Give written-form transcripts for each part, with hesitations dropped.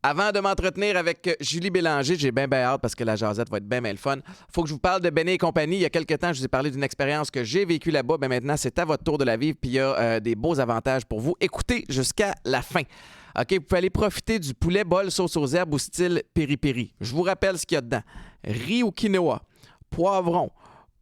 Avant de m'entretenir avec Julie Bélanger, j'ai bien hâte parce que la jasette va être bien le fun. Faut que je vous parle de Benny et compagnie. Il y a quelques temps, je vous ai parlé d'une expérience que j'ai vécue là-bas. Ben maintenant, c'est à votre tour de la vivre. Puis il y a des beaux avantages pour vous. Écoutez jusqu'à la fin. OK, vous pouvez aller profiter du poulet bol sauce aux herbes au style piri-piri. Je vous rappelle ce qu'il y a dedans. Riz ou quinoa, poivron,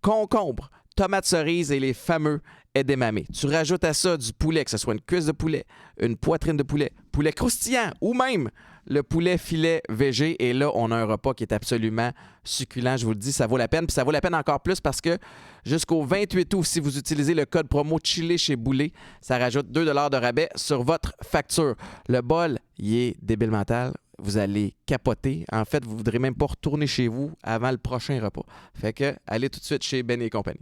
concombre, tomates cerises et les fameux edamame. Tu rajoutes à ça du poulet, que ce soit une cuisse de poulet, une poitrine de poulet, poulet croustillant ou même le poulet filet végé. Et là, on a un repas qui est absolument succulent. Je vous le dis, ça vaut la peine. Puis ça vaut la peine encore plus parce que jusqu'au 28 août, si vous utilisez le code promo Chili chez Boulet, ça rajoute 2 $ de rabais sur votre facture. Le bol, il est débile mental. Vous allez capoter. En fait, vous ne voudrez même pas retourner chez vous avant le prochain repas. Fait que, allez tout de suite chez Ben et compagnie.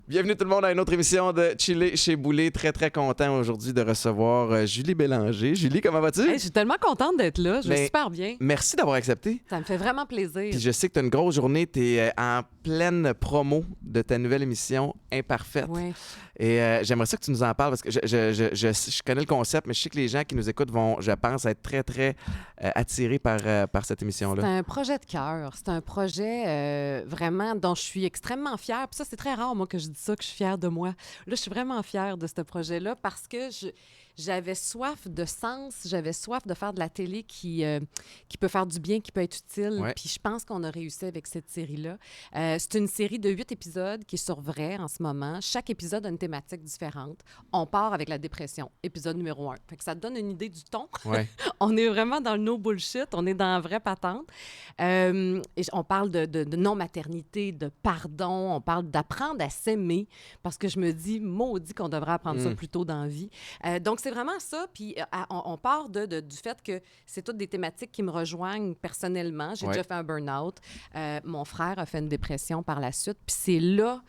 Bienvenue tout le monde à une autre émission de Chili chez Boulet. Très, très content aujourd'hui de recevoir Julie Bélanger. Julie, comment vas-tu? Hey, je suis tellement contente d'être là. Je vais super bien. Merci d'avoir accepté. Ça me fait vraiment plaisir. Puis je sais que tu as une grosse journée. Tu es en pleine promo de ta nouvelle émission Imparfaite. Oui. Et j'aimerais ça que tu nous en parles parce que je connais le concept, mais je sais que les gens qui nous écoutent vont, je pense, être très, très attirés par cette émission-là. C'est un projet de cœur. C'est un projet vraiment dont je suis extrêmement fière. Puis ça, c'est très rare, moi, que je dis ça, que je suis fière de moi. Là, je suis vraiment fière de ce projet-là parce que j'avais soif de sens, j'avais soif de faire de la télé qui peut faire du bien, qui peut être utile. Ouais. Puis je pense qu'on a réussi avec cette série-là. C'est une série de 8 épisodes qui est sur Vrai en ce moment. Chaque épisode a une thématique différente. On part avec la dépression, épisode numéro 1. Fait que ça te donne une idée du ton. Ouais. On est vraiment dans le no bullshit, on est dans la vraie patente. Et on parle de non-maternité, de pardon, on parle d'apprendre à s'aimer parce que je me dis, maudit qu'on devrait apprendre ça plus tôt dans la vie. Donc, c'est vraiment ça. Puis, on part du fait que c'est toutes des thématiques qui me rejoignent personnellement. J'ai déjà fait un burn-out. Mon frère a fait une dépression par la suite. Puis, c'est là...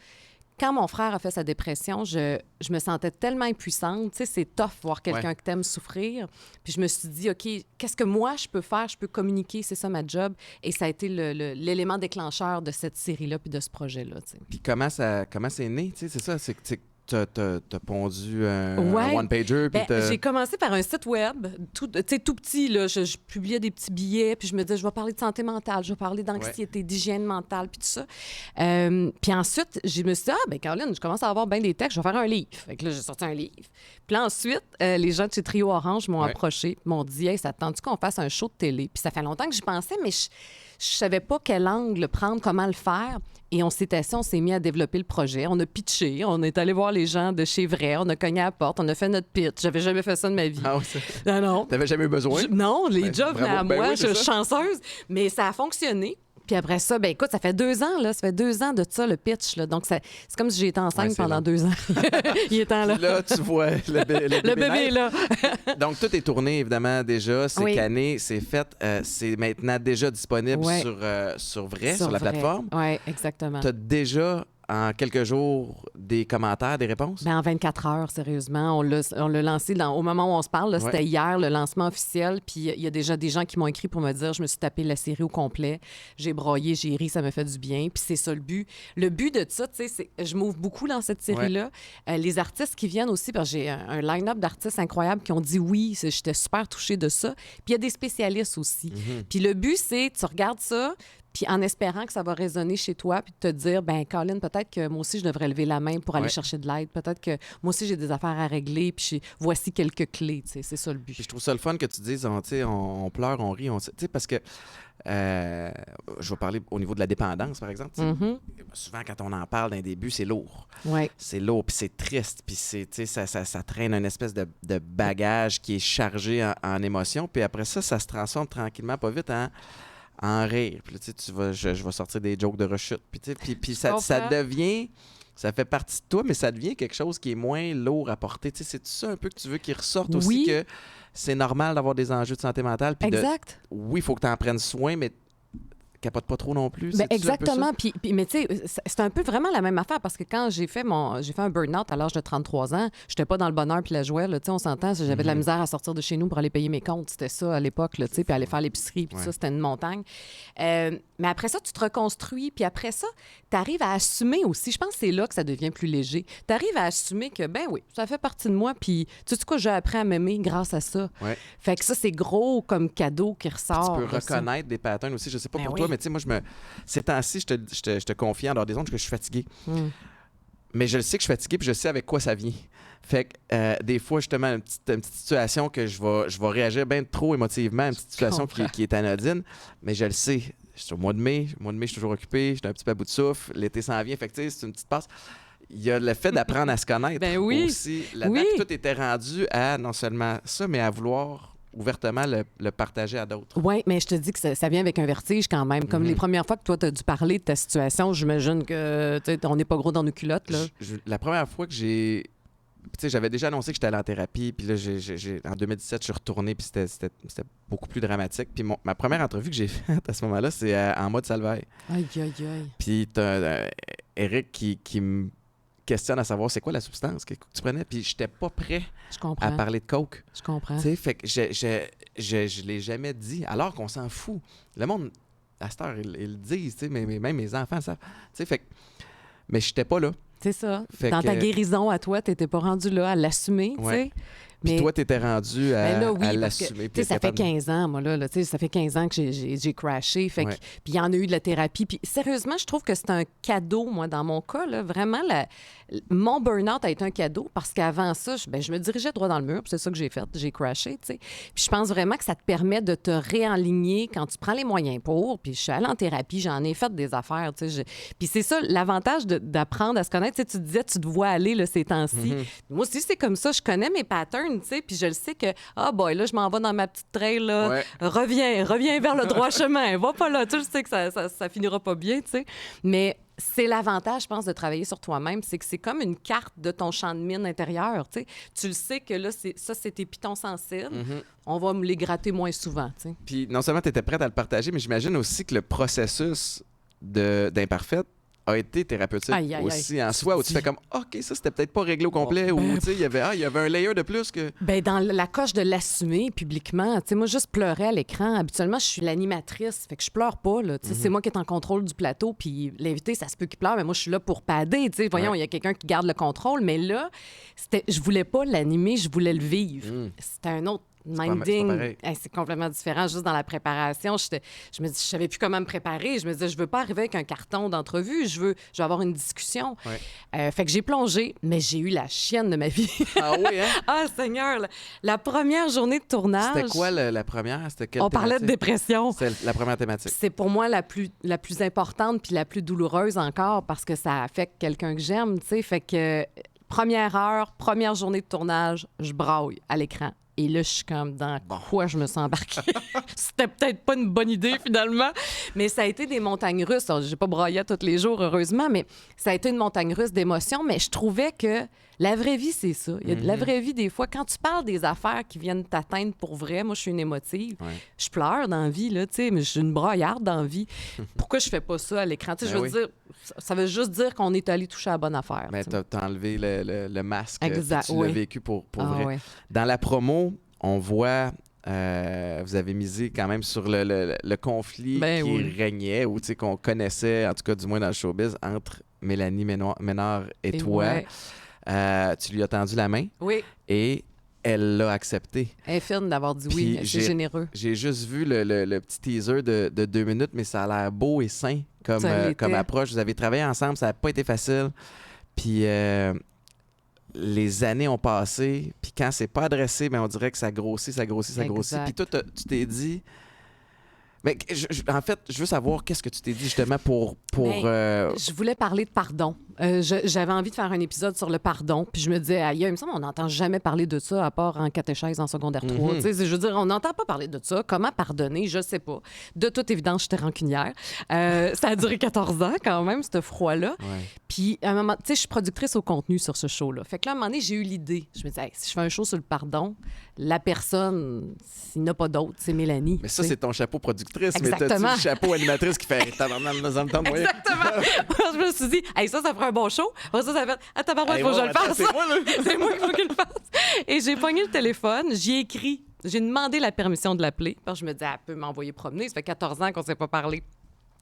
Quand mon frère a fait sa dépression, je me sentais tellement impuissante. Tu sais, c'est tough voir quelqu'un que t'aimes souffrir. Puis je me suis dit, OK, qu'est-ce que moi, je peux faire? Je peux communiquer, c'est ça ma job. Et ça a été l'élément déclencheur de cette série-là puis de ce projet-là. Tu sais. Puis comment c'est né? Tu sais, c'est ça, c'est que t'as pondu un one-pager. J'ai commencé par un site web, tout petit. Là, je publiais des petits billets, puis je me disais, je vais parler de santé mentale, je vais parler d'anxiété, d'hygiène mentale, puis tout ça. Puis ensuite, je me suis dit, Caroline, je commence à avoir bien des textes, je vais faire un livre. Fait que là, j'ai sorti un livre. Puis là, ensuite, les gens de chez Trio Orange m'ont approché, m'ont dit, hey, ça te tente-tu qu'on fasse un show de télé? Puis ça fait longtemps que j'y pensais, mais je savais pas quel angle prendre, comment le faire. Et on s'est assis, on s'est mis à développer le projet. On a pitché, on est allé voir les gens de chez Vrai, on a cogné à la porte, on a fait notre pitch. J'avais jamais fait ça de ma vie. Ah oui, non. T'avais jamais eu besoin? Non, les jobs venaient à moi, oui, je suis chanceuse. Mais ça a fonctionné. Puis après ça, écoute, ça fait 2 ans, là. Ça fait 2 ans de ça, le pitch, là. Donc, c'est comme si j'ai été enceinte pendant 2 ans. Il est temps, là. Là, tu vois, le bébé est là. Donc, tout est tourné, évidemment, déjà. C'est canné, c'est fait. C'est maintenant déjà disponible sur Vrai, sur la plateforme. Oui, exactement. Tu as déjà, en quelques jours, des commentaires, des réponses? En 24 heures, sérieusement. On l'a lancé au moment où on se parle. C'était hier, le lancement officiel. Puis il y a déjà des gens qui m'ont écrit pour me dire, je me suis tapé la série au complet. J'ai broyé, j'ai ri, ça me fait du bien. Puis c'est ça le but. Le but de ça, tu sais, je m'ouvre beaucoup dans cette série-là. Les artistes qui viennent aussi, parce que j'ai un line-up d'artistes incroyables qui ont dit oui. J'étais super touchée de ça. Puis il y a des spécialistes aussi. Puis le but, c'est, tu regardes ça, puis en espérant que ça va résonner chez toi, puis de te dire, Colin, peut-être que moi aussi, je devrais lever la main pour aller chercher de l'aide. Peut-être que moi aussi, j'ai des affaires à régler, puis voici quelques clés. C'est ça le but. Puis je trouve ça le fun que tu dises, on pleure, on rit, parce que je vais parler au niveau de la dépendance, par exemple. Souvent, quand on en parle d'un début, c'est lourd. Ouais. C'est lourd, puis c'est triste, puis ça traîne une espèce de bagage qui est chargé en émotions. Puis après ça, ça se transforme tranquillement, pas vite, en rire. Puis là, je vais sortir des jokes de rechute. Puis ça devient... Ça fait partie de toi, mais ça devient quelque chose qui est moins lourd à porter. C'est ça un peu que tu veux qu'il ressorte aussi, que c'est normal d'avoir des enjeux de santé mentale. Puis exact. oui, il faut que tu en prennes soin, mais capote pas trop non plus. Ben, C'est-tu un peu ça? exactement. Mais tu sais, c'est un peu vraiment la même affaire parce que quand j'ai fait un burn-out à l'âge de 33 ans, j'étais pas dans le bonheur puis la joie. Là, tu sais, on s'entend, j'avais de la misère à sortir de chez nous pour aller payer mes comptes. C'était ça à l'époque, là, tu sais, puis aller faire l'épicerie, puis ça, c'était une montagne. Mais après ça, tu te reconstruis, puis après ça, tu arrives à assumer aussi. Je pense que c'est là que ça devient plus léger. Tu arrives à assumer que, ben oui, ça fait partie de moi, puis tu sais quoi, j'ai appris à m'aimer grâce à ça. Ouais. Fait que ça, c'est gros comme cadeau qui ressort. Tu peux de ça. reconnaître des patterns aussi. Je sais pas Ben pour oui. toi, mais tu sais, moi, ces temps-ci, je te confie en dehors des ondes que je suis fatigué. Mais je le sais que je suis fatigué, puis je sais avec quoi ça vient. Fait que des fois, justement, une petite situation que je vais réagir bien trop émotivement, une petite situation qui est anodine, mais je le sais. Je suis au mois de mai. Au mois de mai, je suis toujours occupé. Je suis un petit peu à bout de souffle. L'été s'en vient. Fait que, tu sais, c'est une petite passe. Il y a le fait d'apprendre à se connaître Ben oui. aussi. Là-dedans, Oui. puis tout était rendu à non seulement ça, mais à vouloir ouvertement le partager à d'autres. Oui, mais je te dis que ça vient avec un vertige quand même. Comme les premières fois que toi, tu as dû parler de ta situation, j'imagine que tu sais, on n'est pas gros dans nos culottes. Là. La première fois que j'ai... Tu sais, j'avais déjà annoncé que j'étais allé en thérapie, puis là, en 2017, je suis retourné, puis c'était beaucoup plus dramatique. Puis ma première entrevue que j'ai faite à ce moment-là, c'est en mode salvaille. Aïe, aïe, aïe. Puis t'as Eric qui me questionne à savoir c'est quoi la substance que tu prenais, puis j'étais pas prêt Je comprends. à parler de coke. Je comprends. Tu sais, fait que je l'ai jamais dit, alors qu'on s'en fout. Le monde, à cette heure, ils le disent, tu sais, mais même mes enfants savent. Tu sais, fait que... Mais j'étais pas là. C'est ça. Fait Dans que- ta guérison à toi, tu n'étais pas rendu là à l'assumer, tu Ouais. sais. Puis Mais- toi, t'étais rendu à, Ben là, oui, à parce que, l'assumer. tu puis sais, ça être fait capable 15 ans, moi, là, tu sais, ça fait 15 ans que j'ai crashé. Fait que, Ouais. puis il y en a eu de la thérapie. Puis sérieusement, je trouve que c'est un cadeau, moi, dans mon cas. Là, vraiment, mon burn-out a été un cadeau parce qu'avant ça, je me dirigeais droit dans le mur. Puis c'est ça que j'ai fait. J'ai crashé, tu sais. Puis je pense vraiment que ça te permet de te réaligner quand tu prends les moyens pour. Puis je suis allée en thérapie, j'en ai fait des affaires, tu sais. Puis c'est ça, l'avantage d'apprendre à se connaître. Tu sais, tu disais, tu te vois aller là, ces temps-ci. Moi aussi, c'est comme ça. Je connais mes patterns, tu sais. Puis je le sais que, boy, là, je m'en vais dans ma petite trail, là. Ouais. Reviens vers le droit chemin. Va pas là. Tu le sais que ça finira pas bien, tu sais. Mais c'est l'avantage, je pense, de travailler sur toi-même. C'est que c'est comme une carte de ton champ de mine intérieur, tu sais. Tu le sais que là, c'est tes pitons sensibles. On va me les gratter moins souvent, tu sais. Puis non seulement tu étais prête à le partager, mais j'imagine aussi que le processus d'imparfaite a été thérapeutique Aïe, aïe, aïe. aussi en soi, où tu fais comme OK, ça c'était peut-être pas réglé au complet, ou tu sais, il y avait un layer de plus que. Ben dans la coche de l'assumer publiquement, tu sais, moi, juste pleurer à l'écran. Habituellement, je suis l'animatrice, fait que je pleure pas, là. Tu sais, c'est moi qui est en contrôle du plateau, puis l'invité, ça se peut qu'il pleure, mais moi, je suis là pour padder, tu sais. Voyons, il y a quelqu'un qui garde le contrôle, mais là, je voulais pas l'animer, je voulais le vivre. C'était un autre c'est pas minding. pareil. Hey, c'est complètement différent. Juste dans la préparation, je me dis, je savais plus comment me préparer. Je me disais, je veux pas arriver avec un carton d'entrevue. Je veux avoir une discussion. Ouais. Fait que j'ai plongé, mais j'ai eu la chienne de ma vie. Ah oui, hein? Ah, Seigneur! La première journée de tournage... C'était quoi la première? C'était quelle On parlait de thématique? dépression. C'était la première thématique. C'est pour moi la plus importante puis la plus douloureuse encore parce que ça affecte quelqu'un que j'aime, tu sais. Fait que première heure, première journée de tournage, je braille à l'écran. Et là, je suis comme dans quoi je me sens embarquée. C'était peut-être pas une bonne idée, finalement. Mais ça a été des montagnes russes. Alors, j'ai pas braillé tous les jours, heureusement, mais ça a été une montagne russe d'émotions. Mais je trouvais que la vraie vie, c'est ça. Il y a de la vraie vie, des fois. Quand tu parles des affaires qui viennent t'atteindre pour vrai, moi, je suis une émotive. Ouais. Je pleure dans la vie, là, tu sais, mais je suis une braillarde dans la vie. Pourquoi je fais pas ça à l'écran? Tu sais, Ben je veux dire, ça veut juste dire qu'on est allé toucher à la bonne affaire. Mais tu sais. t'as enlevé le masque. Exact, puis tu l'as oui. vécu pour Ah, vrai. ouais. Dans la promo, on voit, vous avez misé quand même sur le conflit Ben qui oui. régnait, ou tu sais, qu'on connaissait, en tout cas du moins dans le showbiz, entre Mélanie Ménard et toi. ouais. Tu lui as tendu la main Oui, et elle l'a accepté. elle est fine d'avoir dit oui. Puis C'est généreux. J'ai juste vu le petit teaser de 2 minutes, mais ça a l'air beau et sain comme, Ça l'était. comme approche. Vous avez travaillé ensemble, ça n'a pas été facile. Puis les années ont passé, puis quand c'est pas adressé, ben on dirait que ça grossit, ça grossit, ça grossit. Exact. Puis toi, tu t'es dit... Mais en fait, je veux savoir qu'est-ce que tu t'es dit justement pour Ben, je voulais parler de pardon. J'avais envie de faire un épisode sur le pardon. Puis je me disais, aïe, il me semble qu'on n'entend jamais parler de ça, à part en catéchèse en secondaire 3. Tu sais, je veux dire, on n'entend pas parler de ça. Comment pardonner? Je sais pas. De toute évidence, j'étais rancunière. Ça a duré 14 ans quand même, ce froid-là. Ouais. Puis, à un moment, tu sais, je suis productrice au contenu sur ce show-là. Fait que là, à un moment donné, j'ai eu l'idée. Je me disais, hey, si je fais un show sur le pardon, la personne, s'il n'y en a pas d'autre, c'est Mélanie. Mais ça, tu sais. c'est ton chapeau productrice. Exactement. Mais t'as-tu le chapeau animatrice qui fait... Exactement. Exactement. Je me suis dit, hey, ça ferait un bon show. Après ça fait, ah, tabarouette, Hey, faut que je wow, le fasse. attends, c'est moi, là. C'est moi qu'il faut qu'il le fasse. Et j'ai pogné le téléphone, j'y ai écrit. J'ai demandé la permission de l'appeler. Parce que je me disais, elle peut m'envoyer promener. Ça fait 14 ans qu'on ne s'est pas parlé.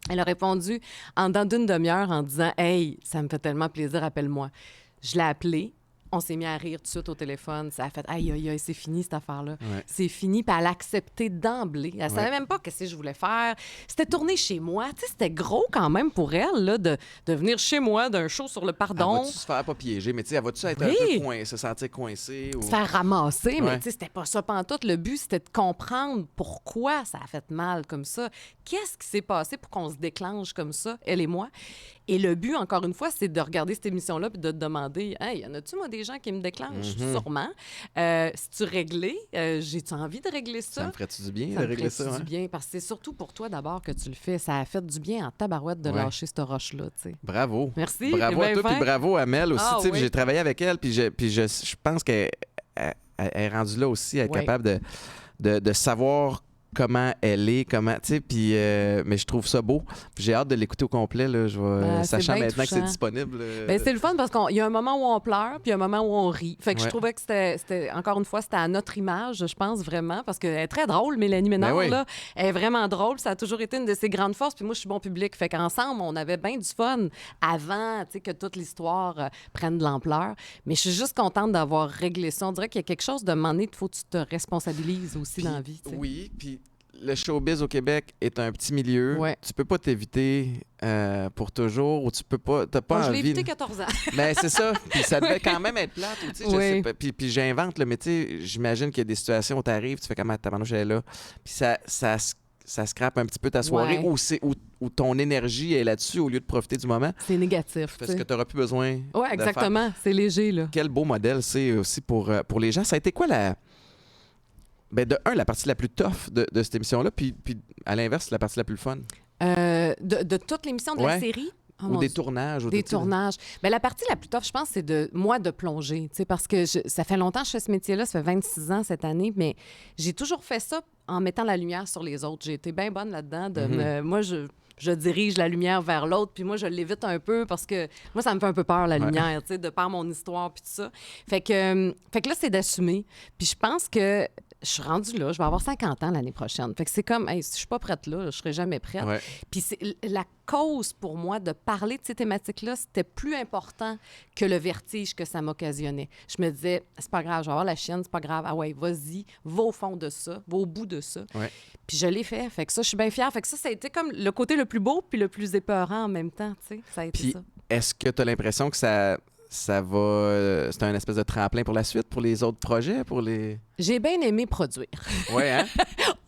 Elle a répondu en dedans d'une demi-heure en disant, hey, ça me fait tellement plaisir, appelle-moi. Je l'ai appelée. On s'est mis à rire tout de suite au téléphone. Ça a fait, aïe, aïe, aïe, c'est fini cette affaire-là. Ouais. C'est fini. Puis elle a accepté d'emblée. Elle savait même pas ce que je voulais faire. C'était tourné chez moi. Tu sais, c'était gros quand même pour elle là, de venir chez moi d'un show sur le Elle pardon. va-tu se faire pas piéger? Mais tu sais, elle va-tu être Oui. un peu coincée, se sentir coincée? Ou... Se faire ramasser, mais Ouais. tu sais, c'était pas ça pantoute. Le but, c'était de comprendre pourquoi ça a fait mal comme ça. Qu'est-ce qui s'est passé pour qu'on se déclenche comme ça, elle et moi? Et le but, encore une fois, c'est de regarder cette émission-là puis de te demander, « Hey, y en a-tu, moi, des gens qui me déclenchent? Sûrement. Si-tu réglé? J'ai-tu envie de régler ça? Ça me ferait-tu du bien Ça de me régler ferait-tu ça? du bien? Parce que c'est surtout pour toi d'abord que tu le fais. Ça a fait du bien en tabarouette de Ouais. lâcher cette roche-là, tu sais. Bravo. Merci. Bravo t'es à bien toi, puis fin. bravo à Mel aussi. Ah, Tu sais, oui. j'ai travaillé avec elle, puis je pense qu'elle est rendue là aussi, elle est Ouais. capable de savoir comment elle est, comment, tu sais, puis mais je trouve ça beau. J'ai hâte de l'écouter au complet, là, C'est sachant bien maintenant que c'est touchant. disponible. Ben, c'est le fun parce qu'il y a un moment où on pleure puis il y a un moment où on rit. Fait que je Ouais. trouvais que c'était encore une fois, c'était à notre image, je pense vraiment, parce qu'elle est très drôle, Mélanie Ménard, Ben oui. là. Elle est vraiment drôle. Ça a toujours été une de ses grandes forces. Puis moi, je suis bon public. Fait qu'ensemble, on avait bien du fun avant, tu sais, que toute l'histoire prenne de l'ampleur. Mais je suis juste contente d'avoir réglé ça. On dirait qu'il y a quelque chose de moment donné, il faut que tu te responsabilises aussi Puis, dans la vie, tu sais. oui, puis le showbiz au Québec est un petit milieu. Ouais. Tu peux pas t'éviter pour toujours, ou tu peux pas, t'as pas Bon, je l'ai envie. évité 14 ans. Ben, c'est ça. Puis ça devait quand même être plate. Ou, tu sais, je Oui. sais pas. Puis j'invente, là, mais tu sais, j'imagine qu'il y a des situations où t'arrives, tu fais comment ta manouche elle est là. Puis ça scrape un petit peu ta soirée, Ouais. ou ton énergie est là-dessus au lieu de profiter du moment. C'est négatif, tu Parce sais. que t'auras plus besoin. Oui, de faire. exactement. C'est léger, là. Quel beau modèle c'est aussi pour les gens. Ça a été quoi la. Ben, la partie la plus tough de cette émission-là, puis à l'inverse, la partie la plus fun. De toute l'émission de la Ouais. série? Oh, ou mon des Dieu. tournages. Ou Des tu sais, tournages. Bien, la partie la plus tough, je pense, c'est de moi de plonger. Tu sais, parce que ça fait longtemps que je fais ce métier-là, ça fait 26 ans cette année, mais j'ai toujours fait ça en mettant la lumière sur les autres. J'ai été bien bonne là-dedans. Moi, je dirige la lumière vers l'autre, puis moi, je l'évite un peu parce que moi, ça me fait un peu peur, la lumière, tu sais, de par mon histoire, puis tout ça. Fait que là, c'est d'assumer. Puis je pense que je suis rendue là, je vais avoir 50 ans l'année prochaine. Fait que c'est comme, hey, si je suis pas prête là, je serai jamais prête. Ouais. Puis la cause pour moi de parler de ces thématiques-là, c'était plus important que le vertige que ça m'occasionnait. Je me disais, c'est pas grave, je vais avoir la chienne, c'est pas grave. Ah ouais, vas-y, va au fond de ça, va au bout de ça. Ouais. Puis je l'ai fait. Fait que ça, je suis bien fière. Fait que ça a été comme le côté le plus beau puis le plus épeurant en même temps, tu sais. Ça a été Puis ça. est-ce que tu as l'impression que ça va. C'est un espèce de tremplin pour la suite, pour les autres projets, pour les. J'ai bien aimé produire. Ouais, hein?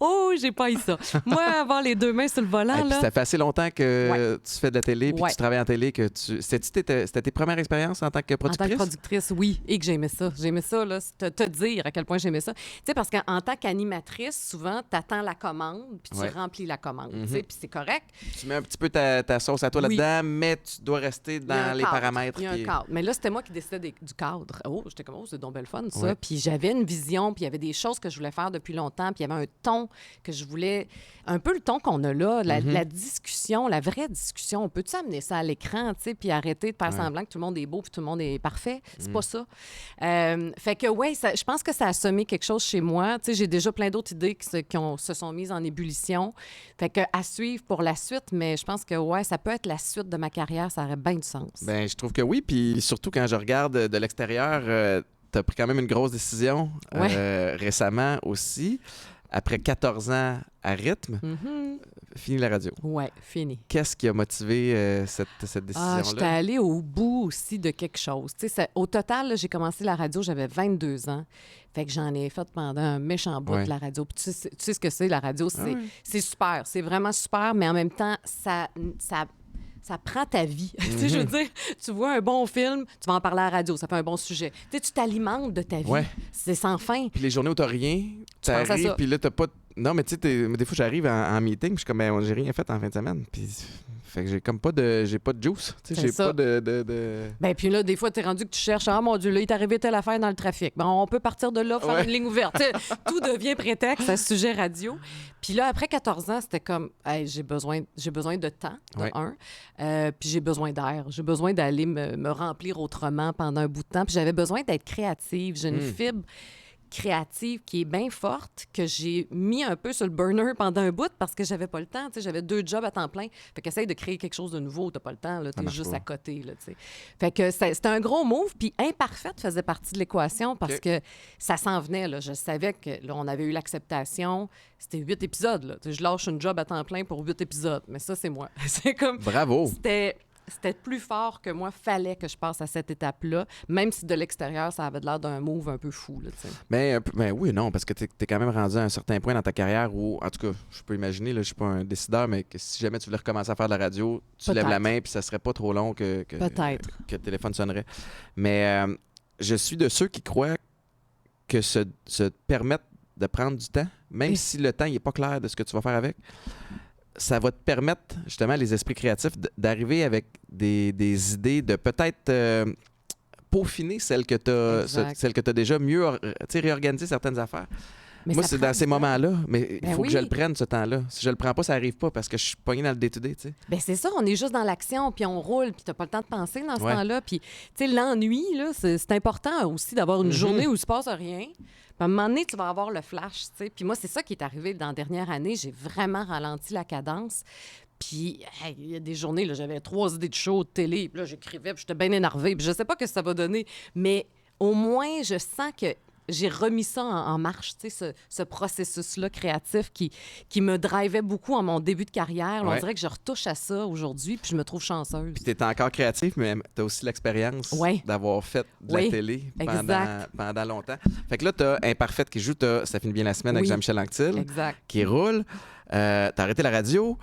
Oh, j'ai pas eu ça. Moi, avoir les deux mains sur le volant, Et puis là. ça fait assez longtemps que tu fais de la télé, puis que Ouais. tu travailles en télé, que tu. C'était tes premières expériences en tant que En tant productrice? que productrice, oui, et que j'aimais ça. J'aimais ça, là, te dire à quel point j'aimais ça. Tu sais, parce qu'en tant qu'animatrice, souvent, tu attends la commande, puis tu Ouais. remplis la commande, tu sais, puis c'est correct. Tu mets un petit peu ta sauce à toi Oui. là-dedans, mais tu dois rester Il y a un dans les cadre. paramètres. Il y a un puis- cadre. Mais là, c'était moi qui décidais du cadre. Oh, j'étais comme, oh, c'est donc belle fun, ça. Ouais. Puis j'avais une vision, puis il y avait des choses que je voulais faire depuis longtemps, puis il y avait un ton que je voulais... Un peu le ton qu'on a là, la discussion, la vraie discussion. On peut-tu amener ça à l'écran, tu sais, puis arrêter de faire semblant que tout le monde est beau puis tout le monde est parfait? C'est pas ça. Fait que, ouais, je pense que ça a semé quelque chose chez moi. Tu sais, j'ai déjà plein d'autres idées qui se sont mises en ébullition. Fait que à suivre pour la suite, mais je pense que, ouais, ça peut être la suite de ma carrière. Ça aurait bien du sens. Ben, je trouve que oui, puis surtout quand je regarde de l'extérieur, tu as pris quand même une grosse décision récemment aussi. Après 14 ans à rythme, fini la radio. Ouais, fini. Qu'est-ce qui a motivé cette Ah, décision-là? j'étais allée au bout aussi de quelque chose. Tu sais, au total, là, j'ai commencé la radio, j'avais 22 ans. Fait que j'en ai fait pendant un méchant bout Ouais. de la radio. Puis tu sais ce que c'est, la radio, Ah ouais. c'est super. C'est vraiment super, mais en même temps, ça prend ta vie. Tu sais, je veux dire, tu vois un bon film, tu vas en parler à la radio, ça fait un bon sujet. Tu sais, tu t'alimentes de ta vie. Ouais. C'est sans fin. Puis les journées où t'as rien, penses à t'arrives, ça. puis là, t'as pas... Non, mais tu sais, des fois, j'arrive en meeting, puis je suis comme, ben, j'ai rien fait en fin de semaine. Puis, fait que j'ai comme pas de juice. Tu sais, C'est j'ai ça. pas de... Ben puis là, des fois, t'es rendu que tu cherches, ah mon Dieu, là, il t'est arrivé telle affaire dans le trafic. Bon, on peut partir de là, faire Ouais. une ligne ouverte. Tu sais, tout devient prétexte à ce sujet radio. Puis là, après 14 ans, c'était comme, hey, j'ai besoin de temps, de Ouais. un. Puis j'ai besoin d'air. J'ai besoin d'aller me remplir autrement pendant un bout de temps. Puis j'avais besoin d'être créative. J'ai une fibre créative qui est bien forte, que j'ai mis un peu sur le burner pendant un bout parce que j'avais pas le temps. Tu sais, j'avais 2 jobs à temps plein. Fait qu'essaye de créer quelque chose de nouveau. T'as pas le temps, là. T'es marche juste pas. à côté, là, tu sais. Fait que c'était un gros move. Puis Imparfaite faisait partie de l'équation parce OK. que ça s'en venait, là. Je savais que, là, on avait eu l'acceptation. C'était 8 épisodes, là. Tu sais, je lâche une job à temps plein pour 8 épisodes. Mais ça, c'est moi. C'est comme... Bravo! C'était plus fort que moi. Fallait que je passe à cette étape-là, même si de l'extérieur, ça avait l'air d'un move un peu fou, là, tu sais. Ben oui et non, parce que t'es quand même rendu à un certain point dans ta carrière où, en tout cas, je peux imaginer, là, je suis pas un décideur, mais que si jamais tu voulais recommencer à faire de la radio, tu Peut-être. lèves la main, puis ça serait pas trop long Peut-être. que le téléphone sonnerait. Mais je suis de ceux qui croient que se permettre de prendre du temps, même Oui. si le temps n'est pas clair de ce que tu vas faire avec, ça va te permettre, justement, les esprits créatifs, d'arriver avec des idées, de peut-être peaufiner celles que tu as déjà mieux réorganisé certaines affaires. Mais Moi, ça c'est prend dans du ces temps. moments-là, mais il Ben faut que je oui. le prenne, ce temps-là. Si je le prends pas, ça arrive pas parce que je suis pogné dans le day-to-day, tu sais. Ben c'est ça, on est juste dans l'action, puis on roule, puis t'as pas le temps de penser dans ce Ouais. temps-là. Puis, tu sais, l'ennui, là, c'est important aussi d'avoir une journée où il se passe rien. Puis à un moment donné, tu vas avoir le flash, tu sais. Puis moi, c'est ça qui est arrivé dans la dernière année. J'ai vraiment ralenti la cadence. Puis, hey, il y a des journées, là, j'avais 3 idées de show, de télé, puis là, j'écrivais, puis j'étais bien énervée, puis je sais pas ce que ça va donner, mais au moins, je sens que j'ai remis ça en marche, tu sais, ce processus-là créatif qui me drivait beaucoup en mon début de carrière. Là, Ouais. On dirait que je retouche à ça aujourd'hui, puis je me trouve chanceuse. Puis t'es encore créatif, mais t'as aussi l'expérience Ouais. d'avoir fait de la Oui, télé exact. pendant longtemps. Fait que là, t'as Imparfaite qui joue, Ça finit bien la semaine avec Oui. Jean-Michel Anctil, Exact. qui roule. T'as arrêté la radio.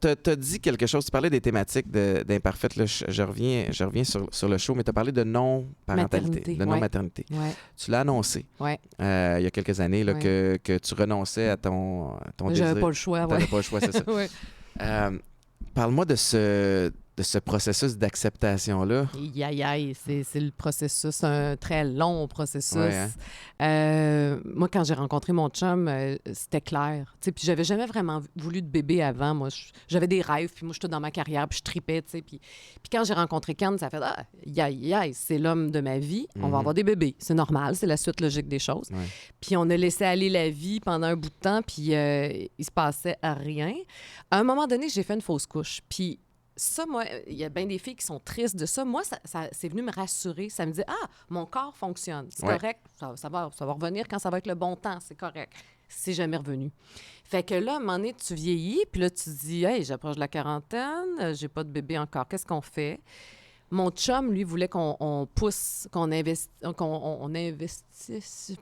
T'as dit quelque chose, tu parlais des thématiques d'Imparfaite. Là, je reviens sur le show, mais t'as parlé de non-parentalité, Maternité, de non-maternité. Ouais, Tu l'as annoncé ouais. il y a quelques années là, Ouais. que tu renonçais à ton désir. J'avais pas le choix, T'avais ouais. pas le choix, c'est ça. Ouais. Parle-moi de ce processus d'acceptation-là. Aïe, aïe, c'est le processus, un très long processus. Ouais, hein? Moi, quand j'ai rencontré mon chum, c'était clair. Tu sais, puis j'avais jamais vraiment voulu de bébé avant. Moi, j'avais des rêves, puis moi, j'étais dans ma carrière, puis je tripais, tu sais. Puis quand j'ai rencontré Ken, ça a fait « Ah, aïe, c'est l'homme de ma vie. On va avoir des bébés. C'est normal, c'est la suite logique des choses. Ouais. » Puis on a laissé aller la vie pendant un bout de temps, puis il se passait rien. À un moment donné, j'ai fait une fausse couche, puis ça, moi, il y a bien des filles qui sont tristes de ça. Moi, ça c'est venu me rassurer. Ça me dit, ah, mon corps fonctionne. C'est Ouais. correct. Ça va revenir quand ça va être le bon temps. C'est correct. C'est jamais revenu. Fait que là, à un moment donné, tu vieillis, puis là, tu te dis, hey, j'approche de la quarantaine, j'ai pas de bébé encore. Qu'est-ce qu'on fait? Mon chum, lui, voulait qu'on pousse, qu'on investisse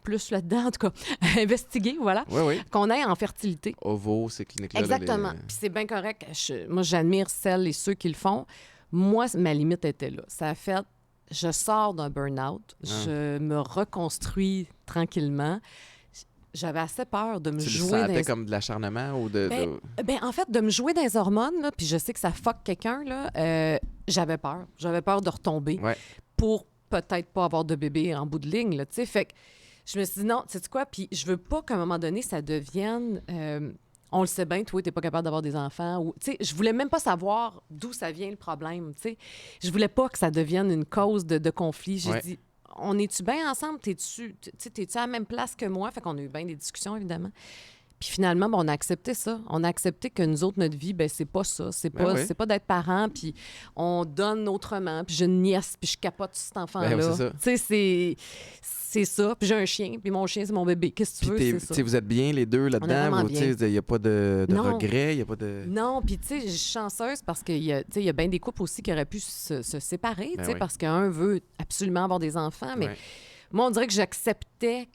plus là-dedans, en tout cas, investiguer, voilà, Oui, oui. qu'on aille en fertilité. OVO, ces cliniques-là. Exactement. Puis c'est bien correct. Moi, j'admire celles et ceux qui le font. Moi, ma limite était là. Ça a fait, je sors d'un burn-out, je me reconstruis tranquillement. J'avais assez peur de me Tu le jouer sentais comme de l'acharnement ou de... Ben, en fait, de me jouer dans les hormones, là, puis je sais que ça fuck quelqu'un, là, j'avais peur. J'avais peur de retomber Ouais. pour peut-être pas avoir de bébé en bout de ligne, là, tu sais. Fait que je me suis dit, non, tu sais quoi, puis je veux pas qu'à un moment donné, ça devienne... on le sait bien, toi, t'es pas capable d'avoir des enfants. Ou, tu sais, je voulais même pas savoir d'où ça vient le problème, tu sais. Je voulais pas que ça devienne une cause de conflit. J'ai Ouais. dit, on est-tu bien ensemble? T'es-tu à la même place que moi? Fait qu'on a eu bien des discussions, évidemment. Puis finalement, ben, on a accepté ça. On a accepté que nous autres, notre vie, ben c'est pas ça. C'est Ben pas, oui. c'est pas d'être parent, puis on donne autrement. Puis j'ai une nièce, puis je capote sur cet enfant-là. Ben oui, c'est ça. Tu sais, c'est ça. Puis j'ai un chien, puis mon chien, c'est mon bébé. Qu'est-ce que tu Puis veux, c'est ça. vous êtes bien les deux là-dedans? vraiment bien. Il n'y a pas de Non. regret, il n'y a pas de... Non, puis tu sais, je suis chanceuse parce qu'il y a bien des couples aussi qui auraient pu se séparer, Ben tu sais, oui. parce qu'un veut absolument avoir des enfants, mais Ouais. moi, on dirait que j'acceptais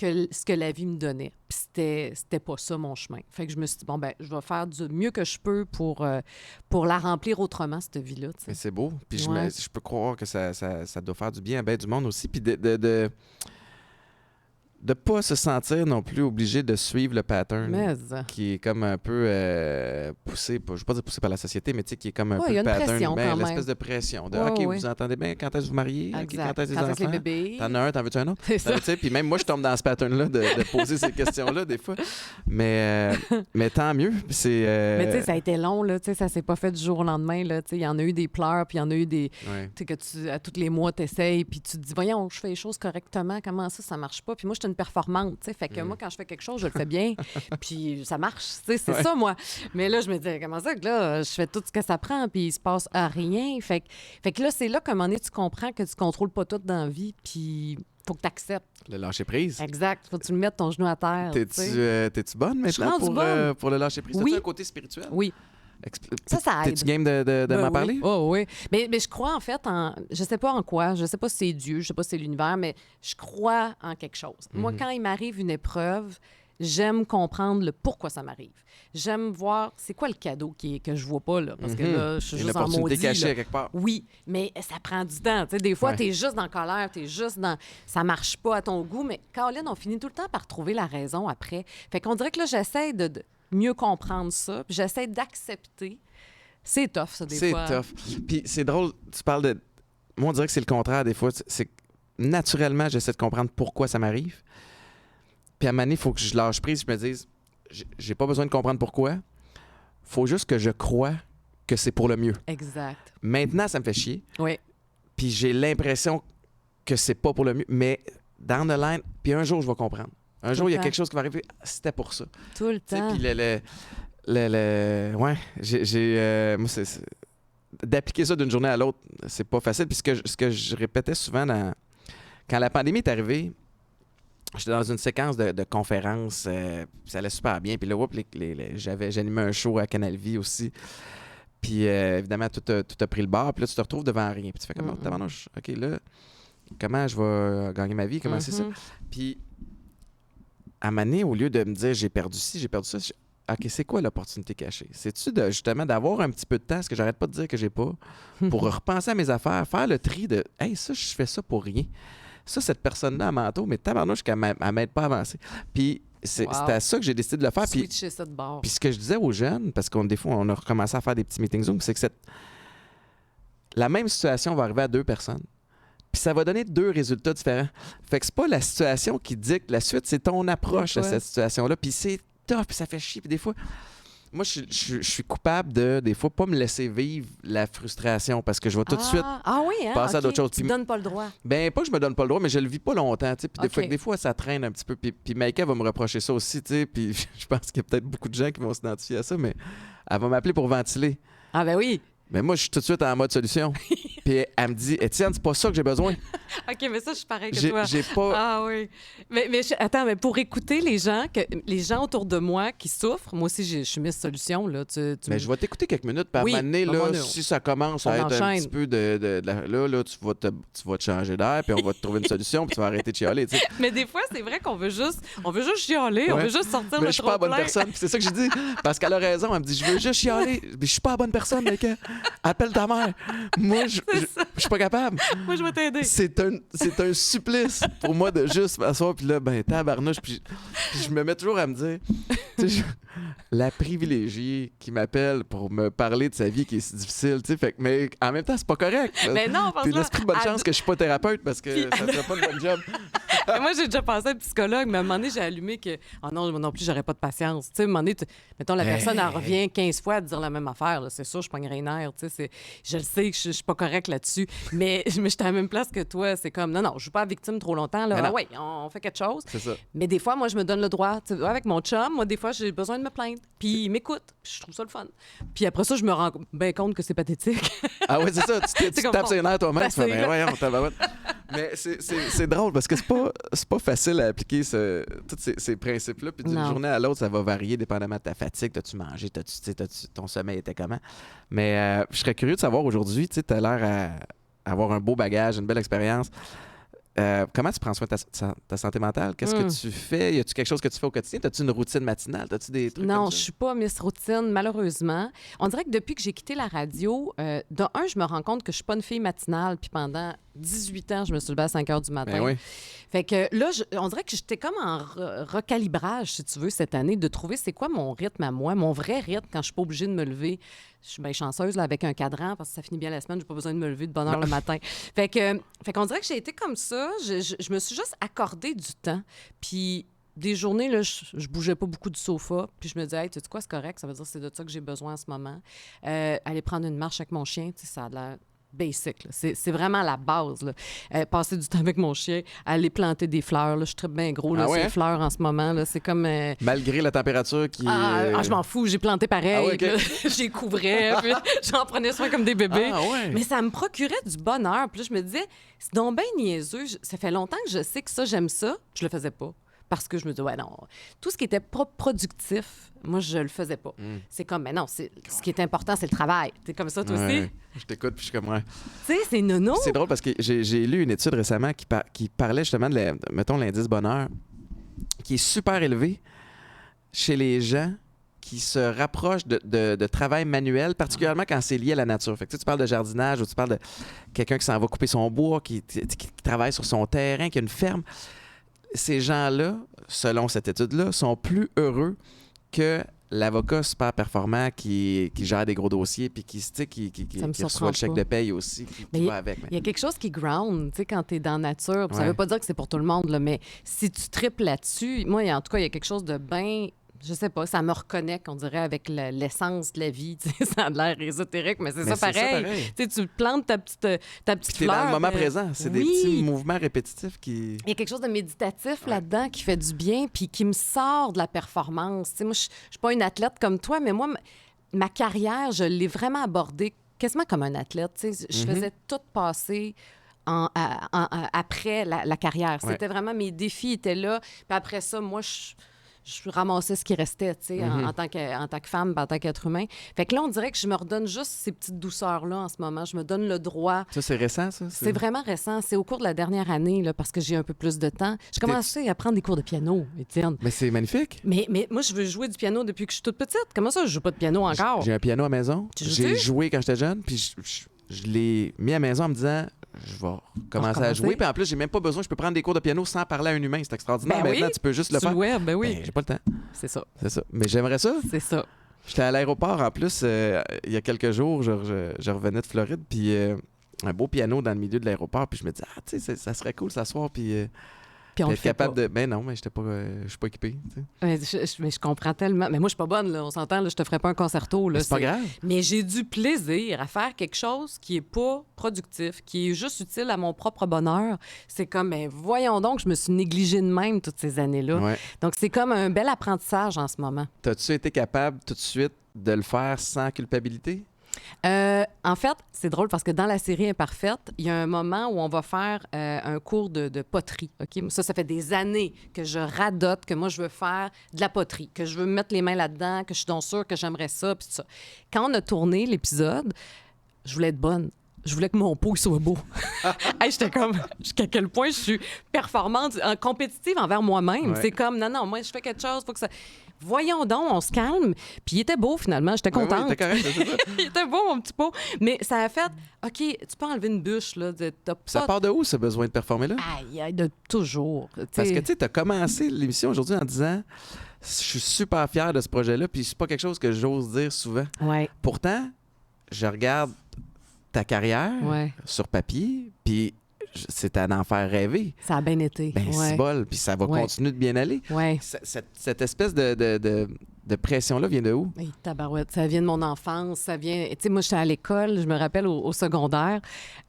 ce que la vie me donnait. Puis c'était pas ça, mon chemin. Fait que je me suis dit, bon, ben je vais faire du mieux que je peux pour la remplir autrement, cette vie-là. Tu sais. Mais c'est beau. Puis Ouais. je peux croire que ça doit faire du bien à bien du monde aussi. Puis de pas se sentir non plus obligé de suivre le pattern Mais, qui est comme un peu poussé, je ne vais pas dire poussé par la société, mais tu sais, qui est comme un ouais, peu il y a le une pattern, pression ben, quand l'espèce même. de pression. De, Ouais, OK, ouais. vous entendez bien, quand est-ce que vous mariez? OK, Exact. quand est-ce que Quand les est-ce les enfants? bébés? T'en as un, t'en veux-tu un autre? C'est ça. Tu sais, puis même moi, je tombe dans ce pattern-là de poser ces questions-là des fois. Mais tant mieux. Mais tu sais, ça a été long, là. Tu sais, ça s'est pas fait du jour au lendemain, là. Tu sais, il y en a eu des pleurs, puis il y en a eu des... Ouais. Tu sais, que à tous les mois, t'essayes, puis tu te dis, voyons, je fais les choses correctement, comment ça marche pas? Puis moi, je suis une performante, tu sais. Fait que moi, quand je fais quelque chose, je le fais bien, puis ça marche, tu sais, c'est ça, moi. Mais là, je me dis, comment ça que là, je fais tout ce que ça prend, puis il se passe rien. Fait que là, c'est là qu'à un moment donné, tu comprends que tu contrôles pas tout dans la vie, puis faut que tu acceptes. Le lâcher prise. Exact. Faut que tu le mettes ton genou à terre. tu sais. T'es-tu bonne Je suis maintenant rendue bonne. pour le lâcher prise? Oui. As-tu un côté spirituel? Oui. Ça aide. T'es-tu game de Ben m'en oui. parler? Oh, oui. Mais je crois en fait je sais pas en quoi, je sais pas si c'est Dieu, je sais pas si c'est l'univers, mais je crois en quelque chose. Moi, quand il m'arrive une épreuve, j'aime comprendre le pourquoi ça m'arrive. J'aime voir c'est quoi le cadeau que je vois pas, là, parce que là, je suis Une juste en opportunité maudit. cachée là. à quelque part. Oui, mais ça prend du temps. Tu sais, des fois, Ouais. t'es juste dans la colère, t'es juste dans... Ça marche pas à ton goût, mais Caroline, on finit tout le temps par trouver la raison après. Fait qu'on dirait que là, j'essaie de mieux comprendre ça, puis j'essaie d'accepter. C'est tough, ça, des fois. C'est tough. Puis c'est drôle, tu parles de... Moi, on dirait que c'est le contraire des fois. C'est que naturellement, j'essaie de comprendre pourquoi ça m'arrive. Puis à un moment donné, il faut que je lâche prise, je me dise, j'ai pas besoin de comprendre pourquoi. Faut juste que je croie que c'est pour le mieux. Exact. Maintenant, ça me fait chier. Oui. Puis j'ai l'impression que c'est pas pour le mieux. Mais down the line, puis un jour, je vais comprendre. Un jour, il y a temps. quelque chose qui va arriver. C'était pour ça. Tout le Tu sais, temps. puis ouais, moi, d'appliquer ça d'une journée à l'autre, c'est pas facile. Puis ce que je répétais souvent quand la pandémie est arrivée, j'étais dans une séquence de conférences, puis ça allait super bien. Puis là, j'animais un show à Canal Vie aussi. Puis évidemment, tout a pris le bord. Puis là, tu te retrouves devant rien. Puis tu fais comme, OK, là, comment je vais gagner ma vie? Comment c'est ça? Puis à un moment donné, au lieu de me dire, j'ai perdu ci, j'ai perdu ça, OK, c'est quoi l'opportunité cachée? C'est-tu justement d'avoir un petit peu de temps, ce que j'arrête pas de dire que j'ai pas, pour repenser à mes affaires, faire le tri de « Hey, ça, je fais ça pour rien. Ça, cette personne-là, à manteau, mais tabarnouche qu'elle m'aide pas à avancer. » Puis c'est à ça que j'ai décidé de le faire. Switcher ça de bord. Puis ce que je disais aux jeunes, parce qu'on des fois, on a recommencé à faire des petits meetings Zoom, c'est que la même situation va arriver à deux personnes. Puis ça va donner deux résultats différents. Fait que c'est pas la situation qui dicte la suite, c'est ton approche à cette situation-là. Puis c'est tough, puis ça fait chier. Puis des fois, moi, je suis coupable de, des fois, pas me laisser vivre la frustration parce que je vais tout de suite passer à d'autres choses. Tu ne donnes pas le droit. Ben, pas que je me donne pas le droit, mais je le vis pas longtemps, tu sais. Puis OK. des fois, ça traîne un petit peu. Puis Maïka va me reprocher ça aussi, tu sais. Puis je pense qu'il y a peut-être beaucoup de gens qui vont s'identifier à ça, mais elle va m'appeler pour ventiler. Ah ben oui. Mais moi, je suis tout de suite en mode solution. Puis elle me dit, Étienne, c'est pas ça que j'ai besoin. OK, mais ça, je suis pareil que toi. J'ai pas... Ah oui. Mais attends, mais pour écouter les gens autour de moi qui souffrent, moi aussi, je suis Miss Solution, là. Mais je vais t'écouter quelques minutes, puis à un moment donné, là, si ça commence à être un petit peu là, tu vas te changer d'air, puis on va te trouver une solution, puis tu vas arrêter de chialer, tu sais. Mais des fois, c'est vrai qu'on veut juste chialer, on veut juste sortir mais le je suis pas la bonne trop-plein. personne, puis c'est ça que je dis. Parce qu'elle a raison, elle me dit, je veux juste chialer. Mais je suis pas la bonne personne, mec. Appelle ta mère. Moi, je suis pas capable. Moi, je vais t'aider. C'est un supplice pour moi de juste m'asseoir, puis là, ben, tabarnouche, puis je me mets toujours à me dire, tu sais, la privilégiée qui m'appelle pour me parler de sa vie qui est si difficile, tu sais, mais en même temps, c'est pas correct. Mais non, parce Puis que l'esprit de bonne chance que je suis pas thérapeute parce que ça ferait pas le bon job. moi, j'ai déjà pensé à un psychologue, mais à un moment donné, j'ai allumé que, oh non, moi non plus, j'aurais pas de patience. Tu sais, à un moment donné, mettons, la personne, elle revient 15 fois à te dire la même affaire. Là. C'est sûr, je pognerais une nerf. Tu sais, je le sais que je suis pas correcte là-dessus, mais je suis à la même place que toi. C'est comme, non, je suis pas victime trop longtemps. Là. Ah ouais, on fait quelque chose. C'est ça. Mais des fois, moi, je me donne le droit. Tu sais, avec mon chum, moi, des fois, j'ai besoin de me plaindre. Puis il m'écoute. Je trouve ça le fun. Puis après ça, je me rends bien compte que c'est pathétique. Ah oui, c'est ça. Tu tapes ses nerfs toi-même. Tu fais, Facile. ben voyons, tabarouette. Mais c'est drôle parce que c'est pas facile à appliquer tous ces principes-là. Puis d'une Non. journée à l'autre, ça va varier dépendamment de ta fatigue. T'as-tu mangé? Ton sommeil était comment? Mais je serais curieux de savoir aujourd'hui, tu as l'air à avoir un beau bagage, une belle expérience. comment tu prends soin de ta santé mentale? Qu'est-ce que tu fais? Y a-tu quelque chose que tu fais au quotidien? As-tu une routine matinale? As-tu des trucs Non, comme je ça? suis pas Miss Routine, malheureusement. On dirait que depuis que j'ai quitté la radio, je me rends compte que je suis pas une fille matinale. Puis pendant 18 ans, je me suis levée à 5 heures du matin. Ben oui. Fait que là, on dirait que j'étais comme en recalibrage, si tu veux, cette année, de trouver c'est quoi mon rythme à moi, mon vrai rythme quand je suis pas obligée de me lever. Je suis bien chanceuse là, avec un cadran parce que ça finit bien la semaine, j'ai pas besoin de me lever de bonne heure le matin. Fait qu'on dirait que j'ai été comme ça. Je me suis juste accordé du temps. Puis des journées, là, je bougeais pas beaucoup du sofa. Puis je me disais, hey, tu sais quoi, c'est correct, ça veut dire que c'est de ça que j'ai besoin en ce moment. Aller prendre une marche avec mon chien, tu sais, ça a l'air basic. Là. C'est vraiment la base. Là. Passer du temps avec mon chien, aller planter des fleurs. Là. Je suis très bien gros là, Ah ouais, sur les hein? fleurs en ce moment. Là. C'est comme... Malgré la température qui je m'en fous, j'ai planté pareil. Ah ouais, ok. Là. J'y couvrais, puis j'en prenais soin comme des bébés. Ah ouais. Mais ça me procurait du bonheur. Puis là, je me disais, c'est donc bien niaiseux. Ça fait longtemps que je sais que ça, j'aime ça. Je le faisais pas. Parce que je me dis, ouais, non. Tout ce qui était productif, moi, je le faisais pas. C'est comme, mais non, ce qui est important, c'est le travail. T'es comme ça, toi aussi? Ouais. Je t'écoute, puis je suis comme... ouais. Tu sais, c'est nono. C'est drôle parce que j'ai lu une étude récemment qui parlait justement de, mettons, l'indice bonheur, qui est super élevé chez les gens qui se rapprochent de travail manuel, particulièrement quand c'est lié à la nature. Fait que, tu parles de jardinage ou tu parles de quelqu'un qui s'en va couper son bois, qui travaille sur son terrain, qui a une ferme. Ces gens-là, selon cette étude-là, sont plus heureux que l'avocat super performant qui gère des gros dossiers puis qui reçoit le chèque de paye aussi, qui va avec. Il y a quelque chose qui ground, tu sais, quand tu es dans la nature. Ça Ouais. veut pas dire que c'est pour tout le monde, là, mais si tu tripes là-dessus, moi, en tout cas, il y a quelque chose de bien... Je sais pas, ça me reconnecte, on dirait, avec l'essence de la vie. Tu sais, ça a l'air ésotérique, mais c'est ça pareil. Tu sais, tu plantes ta petite Puis t'es fleur. dans le moment présent. C'est des petits mouvements répétitifs qui... Il y a quelque chose de méditatif là-dedans qui fait du bien puis qui me sort de la performance. Tu sais, moi, je suis pas une athlète comme toi, mais moi, ma carrière, je l'ai vraiment abordée quasiment comme un athlète. Tu sais, je faisais tout passer après la carrière. Ouais. C'était vraiment, mes défis étaient là. Puis après ça, moi, je ramassais ce qui restait, tu sais, en tant que femme, en tant qu'être humain. Fait que là, on dirait que je me redonne juste ces petites douceurs-là en ce moment. Je me donne le droit. Ça, c'est récent, ça? C'est vraiment récent. C'est au cours de la dernière année, là, parce que j'ai un peu plus de temps. J'ai commencé à prendre des cours de piano, Étienne. Mais c'est magnifique. Mais moi, je veux jouer du piano depuis que je suis toute petite. Comment ça, je joue pas de piano encore? J'ai un piano à la maison. Tu joues-tu? J'ai joué quand j'étais jeune, puis je l'ai mis à la maison en me disant... Je vais commencer à jouer. Puis en plus, j'ai même pas besoin. Je peux prendre des cours de piano sans parler à un humain. C'est extraordinaire. Ben Maintenant, oui. tu peux juste le Sur faire. le web, ben oui. Ben, j'ai pas le temps. C'est ça. C'est ça. Mais j'aimerais ça. C'est ça. J'étais à l'aéroport en plus il y a quelques jours. Je revenais de Floride. Puis un beau piano dans le milieu de l'aéroport. Puis je me dis, tu sais, ça serait cool s'asseoir. Puis on le être fait capable pas. de. Ben non, mais je suis pas équipé. Tu sais. Mais je comprends tellement. Mais moi, je suis pas bonne, là. On s'entend, là, je te ferai pas un concerto. Là, Mais c'est pas grave. Mais j'ai du plaisir à faire quelque chose qui est pas productif, qui est juste utile à mon propre bonheur. C'est comme, ben, voyons donc, je me suis négligée de même toutes ces années-là. Ouais. Donc, c'est comme un bel apprentissage en ce moment. T'as-tu été capable tout de suite de le faire sans culpabilité? En fait, c'est drôle parce que dans la série Imparfaite, il y a un moment où on va faire un cours de poterie. OK? Ça fait des années que je radote que moi, je veux faire de la poterie, que je veux me mettre les mains là-dedans, que je suis donc sûre que j'aimerais ça, puis tout ça. Quand on a tourné l'épisode, je voulais être bonne. Je voulais que mon pot il soit beau. Hey, j'étais comme, jusqu'à quel point je suis performante, compétitive envers moi-même. Ouais. C'est comme, non, moi, je fais quelque chose, faut que ça... Voyons donc, on se calme. Puis il était beau, finalement. J'étais contente. Oui, t'es correct, c'est ça. Il était beau, mon petit pot. Mais ça a fait, OK, tu peux enlever une bûche, là. Ça part de où, ce besoin de performer là? Aïe, de toujours. Parce que tu sais, t'as commencé l'émission aujourd'hui en disant je suis super fier de ce projet-là, puis c'est pas quelque chose que j'ose dire souvent. Ouais, Pourtant, je regarde ta carrière ouais. sur papier, puis c'est à en faire rêver. Ça a bien été. Ben, c'est ouais. bol, puis ça va Ouais. continuer de bien aller. Ouais. Cette espèce de pression-là vient de où? Hey, tabarouette, ça vient de mon enfance, ça vient... Tu sais, moi, j'étais à l'école, je me rappelle, au secondaire,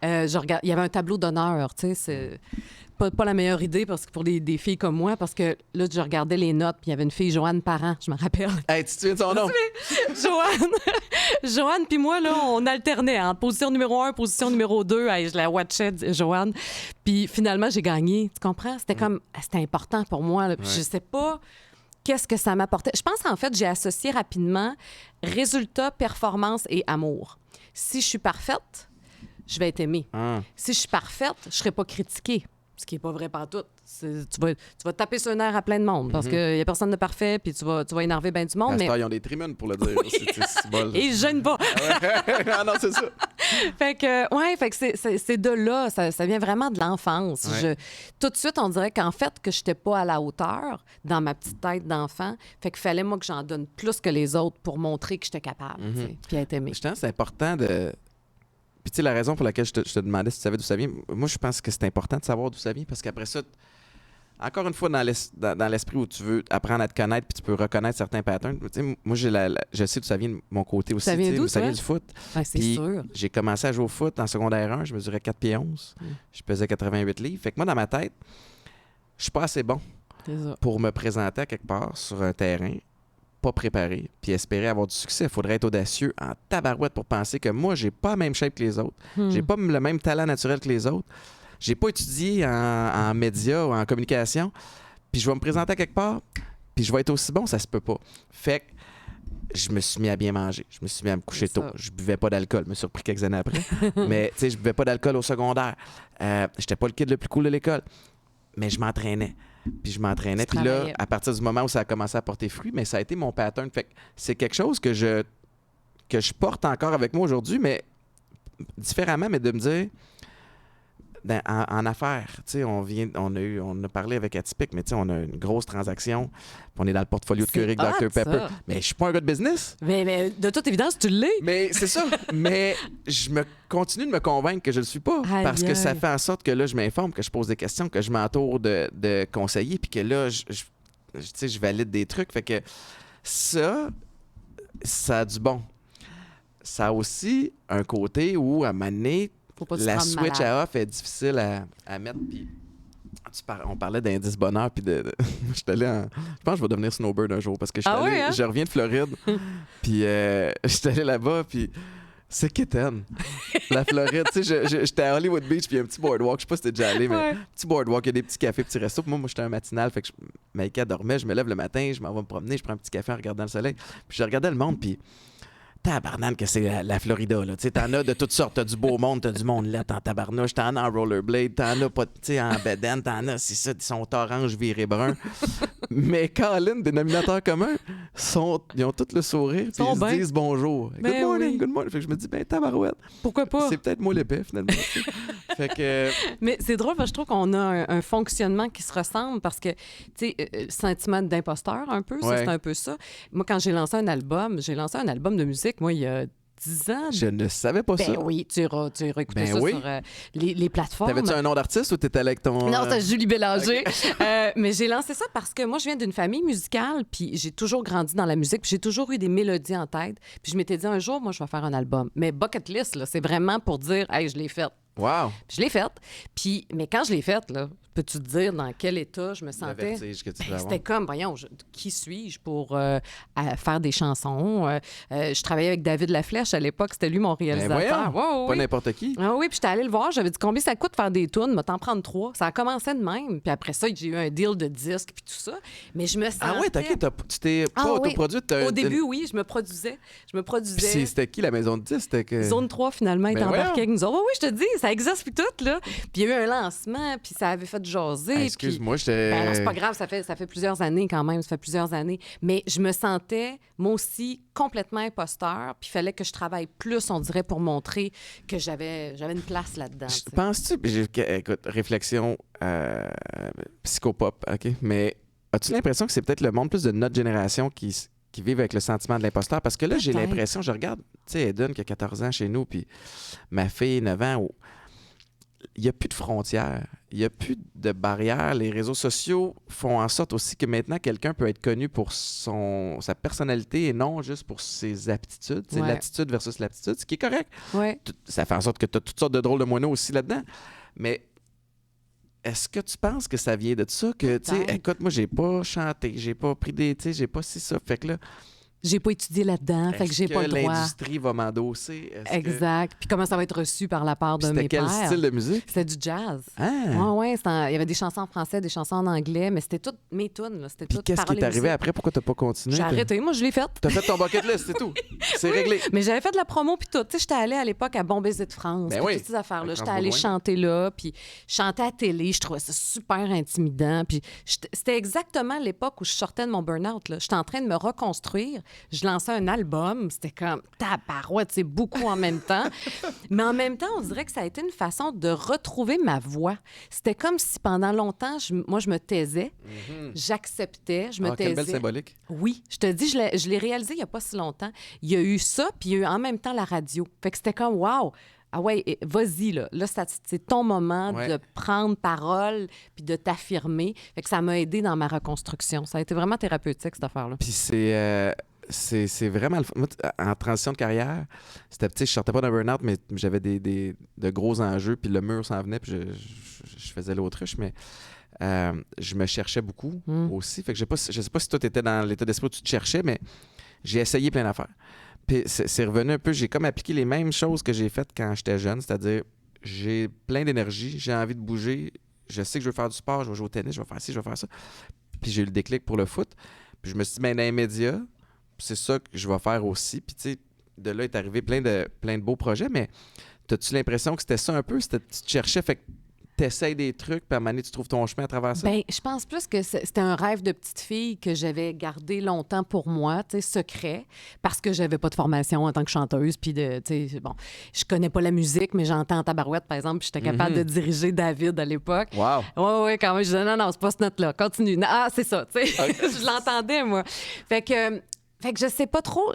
je regarde... il y avait un tableau d'honneur, tu sais, c'est pas la meilleure idée parce que pour des filles comme moi, parce que là, je regardais les notes, puis il y avait une fille, Joanne Parent, je me rappelle. Hey, tu te souviens de son nom? Joanne, puis moi, là, on alternait entre position numéro 1, position numéro 2. Hey, je la watchais, Joanne. Puis finalement, j'ai gagné, tu comprends? C'était comme... C'était important pour moi, là, puis je sais pas... Qu'est-ce que ça m'apportait? Je pense, en fait, j'ai associé rapidement résultat, performance et amour. Si je suis parfaite, je vais être aimée. Ah. Si je suis parfaite, je ne serai pas critiquée. Ce qui n'est pas vrai pantoute. Tu vas taper sur un air à plein de monde parce qu'il n'y a personne de parfait, puis tu vas énerver bien du monde. À Mais... cette heure, ils ont des tribunes pour le dire. C'est bol. Et ils ne gênent pas. Ah non, c'est ça. Fait que c'est de là, ça vient vraiment de l'enfance. Ouais. Tout de suite, on dirait qu'en fait, que je n'étais pas à la hauteur dans ma petite tête d'enfant. Fait qu'il fallait, moi, que j'en donne plus que les autres pour montrer que j'étais capable, tu sais, puis être aimée. Je pense que c'est important de... Puis tu sais, la raison pour laquelle je te demandais si tu savais d'où ça vient, moi, je pense que c'est important de savoir d'où ça vient parce qu'après ça, encore une fois, dans l'esprit où tu veux apprendre à te connaître puis tu peux reconnaître certains patterns, tu sais, moi, je sais d'où ça vient de mon côté aussi. Ça vient d'où, ça toi? vient du foot. Ouais, c'est Puis sûr. j'ai commencé à jouer au foot en secondaire 1, je mesurais 4 pieds 11. Je pesais 88 livres. Fait que moi, dans ma tête, je suis pas assez bon C'est ça. pour me présenter à quelque part sur un terrain, pas préparé, puis espérer avoir du succès. Il faudrait être audacieux en tabarouette pour penser que moi, j'ai pas la même shape que les autres. J'ai pas le même talent naturel que les autres. J'ai pas étudié en médias ou en communication. Puis je vais me présenter à quelque part, puis je vais être aussi bon, ça se peut pas. Fait que je me suis mis à bien manger. Je me suis mis à me coucher C'est tôt. ça. Je buvais pas d'alcool. Je me suis repris quelques années après. Mais tu sais, je buvais pas d'alcool au secondaire. J'étais pas le kid le plus cool de l'école. Mais je m'entraînais. Puis je m'entraînais. Tu Puis là, travaillais. à partir du moment où ça a commencé à porter fruit, mais ça a été mon pattern. Fait que c'est quelque chose que je porte encore avec moi aujourd'hui, mais différemment, mais de me dire... En affaires, tu sais, on a parlé avec Atypique, mais tu sais, on a une grosse transaction, puis on est dans le portfolio de C'est Keurig hot, Dr Pepper. ça. Mais je suis pas un gars de business. Mais de toute évidence, tu l'es. Mais c'est ça. Mais je continue de me convaincre que je le suis pas. Aïe, Parce que ça aïe. fait en sorte que là, je m'informe, que je pose des questions, que je m'entoure de conseillers, puis que là, tu sais, je valide des trucs. Fait que ça a du bon. Ça a aussi un côté où, à un moment donné, Faut pas que tu te la rendes switch malade. à off est difficile à mettre. Puis on parlait d'indice bonheur. Puis j'étais allé je pense que je vais devenir snowbird un jour parce que Ah ouais, hein? je reviens de Floride. Puis j'étais allé là-bas. Puis c'est quétaine. La Floride. Tu sais, j'étais à Hollywood Beach. Puis il y a un petit boardwalk. Je sais pas si t'es déjà allé, mais Ouais. petit boardwalk. Il y a des petits cafés, petits restos. Puis moi, j'étais un matinal. Fait que Maïka dormait. Je me lève le matin. Je m'en vais me promener. Je prends un petit café en regardant le soleil. Puis je regardais le monde. Puis tabarnane que c'est la Florida, là. Tu sais, t'en as de toutes sortes. T'as du beau monde, t'as du monde là, en tabarnouche, t'en as en rollerblade, t'en as pas, tu sais, en bedaine, t'en as, c'est ça, ils sont orange, viré brun. Mais Colin, dénominateur commun, ils ont tout le sourire, puis Sont ils bien. se disent bonjour. Good Ben morning, oui. good morning. Fait que je me dis, ben tabarouette, Pourquoi pas? c'est peut-être moi l'épais, finalement. Tu sais. Fait que, Mais c'est drôle parce que je trouve qu'on a un fonctionnement qui se ressemble parce que, tu sais, sentiment d'imposteur un peu, ça, Ouais. c'est un peu ça. Moi, quand j'ai lancé un album de musique, moi, il y a 10 ans. je ne savais pas ça. Ben oui, tu iras écouter Ben ça oui. sur les plateformes. T'avais-tu un nom d'artiste ou t'étais allé avec ton... Non, c'est Julie Bélanger. Mais j'ai lancé ça parce que moi, je viens d'une famille musicale, puis j'ai toujours grandi dans la musique, puis j'ai toujours eu des mélodies en tête. Puis je m'étais dit, un jour, moi, je vais faire un album. Mais bucket list, là, c'est vraiment pour dire, hey, je l'ai fait. Wow! Puis je l'ai faite. Mais quand je l'ai faite, là, peux-tu te dire dans quel état je me Le sentais? vertige que tu devais Ben, avoir. c'était comme, voyons, qui suis-je pour faire des chansons? Je travaillais avec David Laflèche à l'époque, c'était lui mon réalisateur. voyons, Ouais, Pas oui. n'importe qui. Ah oui, puis j'étais allée le voir, j'avais dit combien ça coûte faire des tunes, m'a t'en prendre 3. Ça a commencé de même, puis après ça, j'ai eu un deal de disques puis tout ça. Mais je me sentais... Ah ouais, t'inquiète, tu t'es pas Ah oui. autoproduite. Au début, oui, je me produisais. Puis c'était qui la maison de 10? C'était que... Zone 3, finalement, est Ben embarqué voyons. avec nous autres. Oui, je te dis, ça existe, puis tout, là. Puis il y a eu un lancement, puis ça avait fait jaser. Ah, puis- excuse-moi, j'étais... Ben non, c'est pas grave, ça fait plusieurs années quand même, ça fait plusieurs années. Mais je me sentais, moi aussi, complètement imposteur, puis il fallait que je travaille plus, on dirait, pour montrer que j'avais une place là-dedans. tu sais. Penses-tu... Écoute, réflexion psychopop, OK? Mais as-tu l'impression que c'est peut-être le monde plus de notre génération qui vivent avec le sentiment de l'imposteur? Parce que là, j'ai Peut-être. l'impression, je regarde, tu sais, Eden qui a 14 ans chez nous, puis ma fille, 9 ans, il n'y a plus de frontières, il n'y a plus de barrières. Les réseaux sociaux font en sorte aussi que maintenant, quelqu'un peut être connu pour sa personnalité et non juste pour ses aptitudes. C'est Ouais. l'attitude versus l'aptitude, ce qui est correct. Ouais. Ça fait en sorte que tu as toutes sortes de drôles de moineaux aussi là-dedans. Mais est-ce que tu penses que ça vient de ça? Que, tu sais, Peut-être. écoute, moi, j'ai pas chanté, j'ai pas pris des... Tu sais, j'ai pas si ça. Fait que là, j'ai pas étudié là-dedans, fait que j'ai pas le droit. L'industrie va m'endosser? Exact. Puis comment ça va être reçu par la part de mes pères? C'était quel style de musique? C'était du jazz. Ah! Ouais, il y avait des chansons en français, des chansons en anglais, mais c'était toutes mes tunes. C'était Puis toutes qu'est-ce qui est arrivé après? Pourquoi t'as pas continué? J'ai arrêté. Moi, je l'ai faite. T'as fait ton bucket list, c'est tout. C'est réglé. Mais j'avais fait de la promo puis tout. Tu sais, j'étais allée à l'époque à Bon Baiser de France. Ben puis oui. toutes ces affaires-là. Avec J'étais France allée Baudouin. chanter là, puis chanter à la télé. Je trouvais ça super intimidant. Puis c'était exactement l'époque où je sortais de mon burn-out. Là. J'étais en train de me reconstruire. Je lançais un album. C'était comme tabarouette, c'est beaucoup en même temps. Mais en même temps, on dirait que ça a été une façon de retrouver ma voix. C'était comme si pendant longtemps, moi, je me taisais. J'acceptais, je me taisais. Quelle belle symbolique. Oui, je te dis, je l'ai réalisé il n'y a pas si longtemps. Il y a eu ça, puis il y a eu en même temps la radio. Fait que c'était comme, wow! Ah ouais, vas-y, là. Là, c'est ton moment de prendre parole puis de t'affirmer. Fait que ça m'a aidé dans ma reconstruction. Ça a été vraiment thérapeutique, cette affaire-là. Puis c'est vraiment... Moi, en transition de carrière, c'était petit, je sortais pas d'un burn-out, mais j'avais de gros enjeux, puis le mur s'en venait, puis je faisais l'autruche, mais... je me cherchais beaucoup aussi. Fait que je sais pas si toi, tu étais dans l'état d'esprit où tu te cherchais, mais j'ai essayé plein d'affaires. Puis c'est revenu un peu, j'ai comme appliqué les mêmes choses que j'ai faites quand j'étais jeune, c'est-à-dire j'ai plein d'énergie, j'ai envie de bouger, je sais que je veux faire du sport, je vais jouer au tennis, je vais faire ci, je vais faire ça. Puis j'ai eu le déclic pour le foot. Puis je me suis dit, ben dans les médias, c'est ça que je vais faire aussi. Puis tu sais, de là est arrivé plein de beaux projets, mais as-tu l'impression que c'était ça un peu? Tu te cherchais, fait que t'essayes des trucs, puis à un moment donné, tu trouves ton chemin à travers ça? Bien, je pense plus que c'était un rêve de petite fille que j'avais gardé longtemps pour moi, tu sais, secret, parce que j'avais pas de formation en tant que chanteuse, puis tu sais, bon, je connais pas la musique, mais j'entends en tabarouette, par exemple, puis j'étais capable de diriger David à l'époque. Wow! Oui, quand même, je disais, non, c'est pas ce note-là, continue. Ah, c'est ça, tu sais, je l'entendais, moi. Fait que je sais pas trop...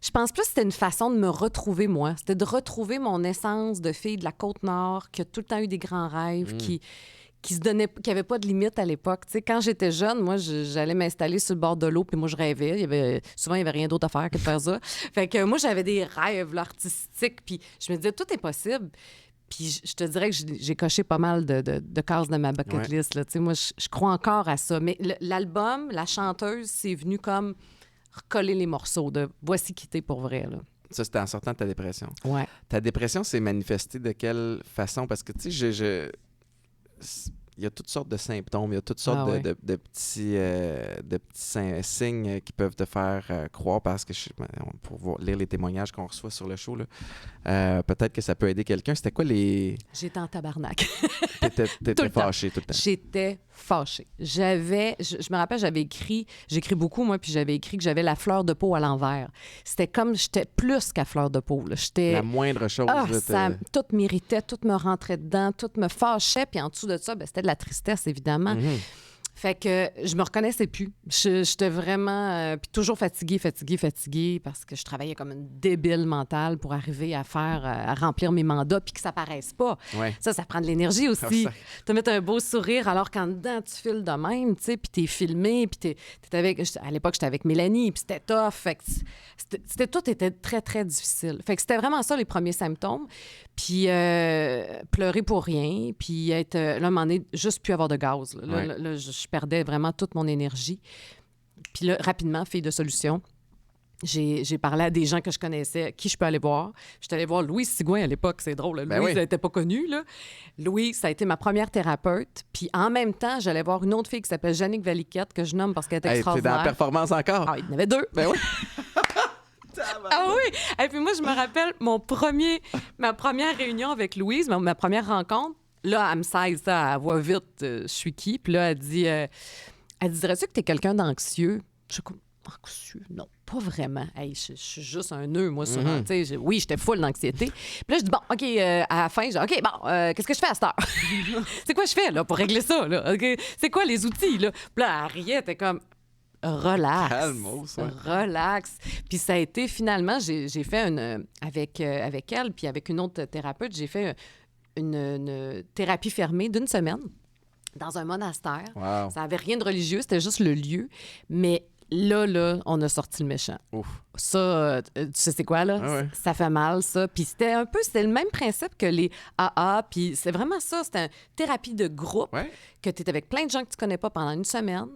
Je pense plus que c'était une façon de me retrouver, moi. C'était de retrouver mon essence de fille de la Côte-Nord, qui a tout le temps eu des grands rêves, qui n'avait pas de limite à l'époque. Tu sais, quand j'étais jeune, moi, j'allais m'installer sur le bord de l'eau, puis moi, je rêvais. Souvent, il n'y avait rien d'autre à faire que de faire ça. Fait que moi, j'avais des rêves là, artistiques, puis je me disais, tout est possible. Puis je te dirais que j'ai coché pas mal de cases de ma bucket list. Là. Tu sais, moi, je crois encore à ça. Mais l'album, la chanteuse, c'est venu comme... recoller les morceaux de « Voici qui t'es pour vrai ». Là. Ça, c'était en sortant de ta dépression. Ouais. Ta dépression s'est manifestée de quelle façon? Parce que, tu sais, il y a toutes sortes de symptômes, il y a toutes sortes de petits signes qui peuvent te faire croire, parce que pour lire les témoignages qu'on reçoit sur le show, là, peut-être que ça peut aider quelqu'un. C'était quoi les... J'étais en tabarnak. T'étais fâchée tout le temps. J'étais fâchée. Je me rappelle, j'écris beaucoup, moi, puis j'avais écrit que j'avais la fleur de peau à l'envers. C'était comme, j'étais plus qu'à fleur de peau. Là. La moindre chose. Tout m'irritait, tout me rentrait dedans, tout me fâchait, puis en dessous de ça, c'était de la tristesse, évidemment. Fait que je me reconnaissais plus. J'étais vraiment... puis toujours fatiguée, parce que je travaillais comme une débile mentale pour arriver à remplir mes mandats puis que ça paraisse pas. Ouais. Ça prend de l'énergie aussi. Te mettre un beau sourire alors qu'en dedans, tu files de même, tu sais, puis t'es filmé, puis t'es avec... À l'époque, j'étais avec Mélanie, puis c'était tough. Fait que tout était très, très difficile. Fait que c'était vraiment ça, les premiers symptômes. Puis pleurer pour rien, puis être... là, à un moment donné, juste plus avoir de gaz. Là, je perdais vraiment toute mon énergie. Puis là, rapidement, fille de solution, j'ai parlé à des gens que je connaissais, qui je peux aller voir. J'étais allée voir Louise Sigouin à l'époque, c'est drôle. Louise, elle n'était pas connue. Là. Louise, ça a été ma première thérapeute. Puis en même temps, j'allais voir une autre fille qui s'appelle Jannick Valiquette, que je nomme parce qu'elle était extraordinaire. T'es dans la performance encore? Ah, il y en avait deux. Ben oui. Ah oui! Et puis moi, je me rappelle ma première réunion avec Louise, ma première rencontre. Là, elle me sait ça à voix vite, je suis qui? Puis là, elle dit, dirais-tu que t'es quelqu'un d'anxieux? Je suis comme, anxieux? Non, pas vraiment. Hey, je suis juste un nœud, moi, sur oui, j'étais full d'anxiété. Puis là, je dis, bon, OK, à la fin, je dis, OK, bon, qu'est-ce que je fais à cette heure? C'est quoi je fais, là, pour régler ça, là? Okay? C'est quoi les outils, là? Puis là, elle riait, elle était comme... Relax. Calmos, ouais. Relax. Puis ça a été finalement, j'ai fait avec elle, puis avec une autre thérapeute, j'ai fait une thérapie fermée d'une semaine dans un monastère. Wow. Ça n'avait rien de religieux, c'était juste le lieu. Mais là, on a sorti le méchant. Ouf. Ça, tu sais c'est quoi, là? Ah ouais. Ça fait mal, ça. Puis c'était le même principe que les AA. Puis c'est vraiment ça, c'était une thérapie de groupe que tu es avec plein de gens que tu connais pas pendant une semaine.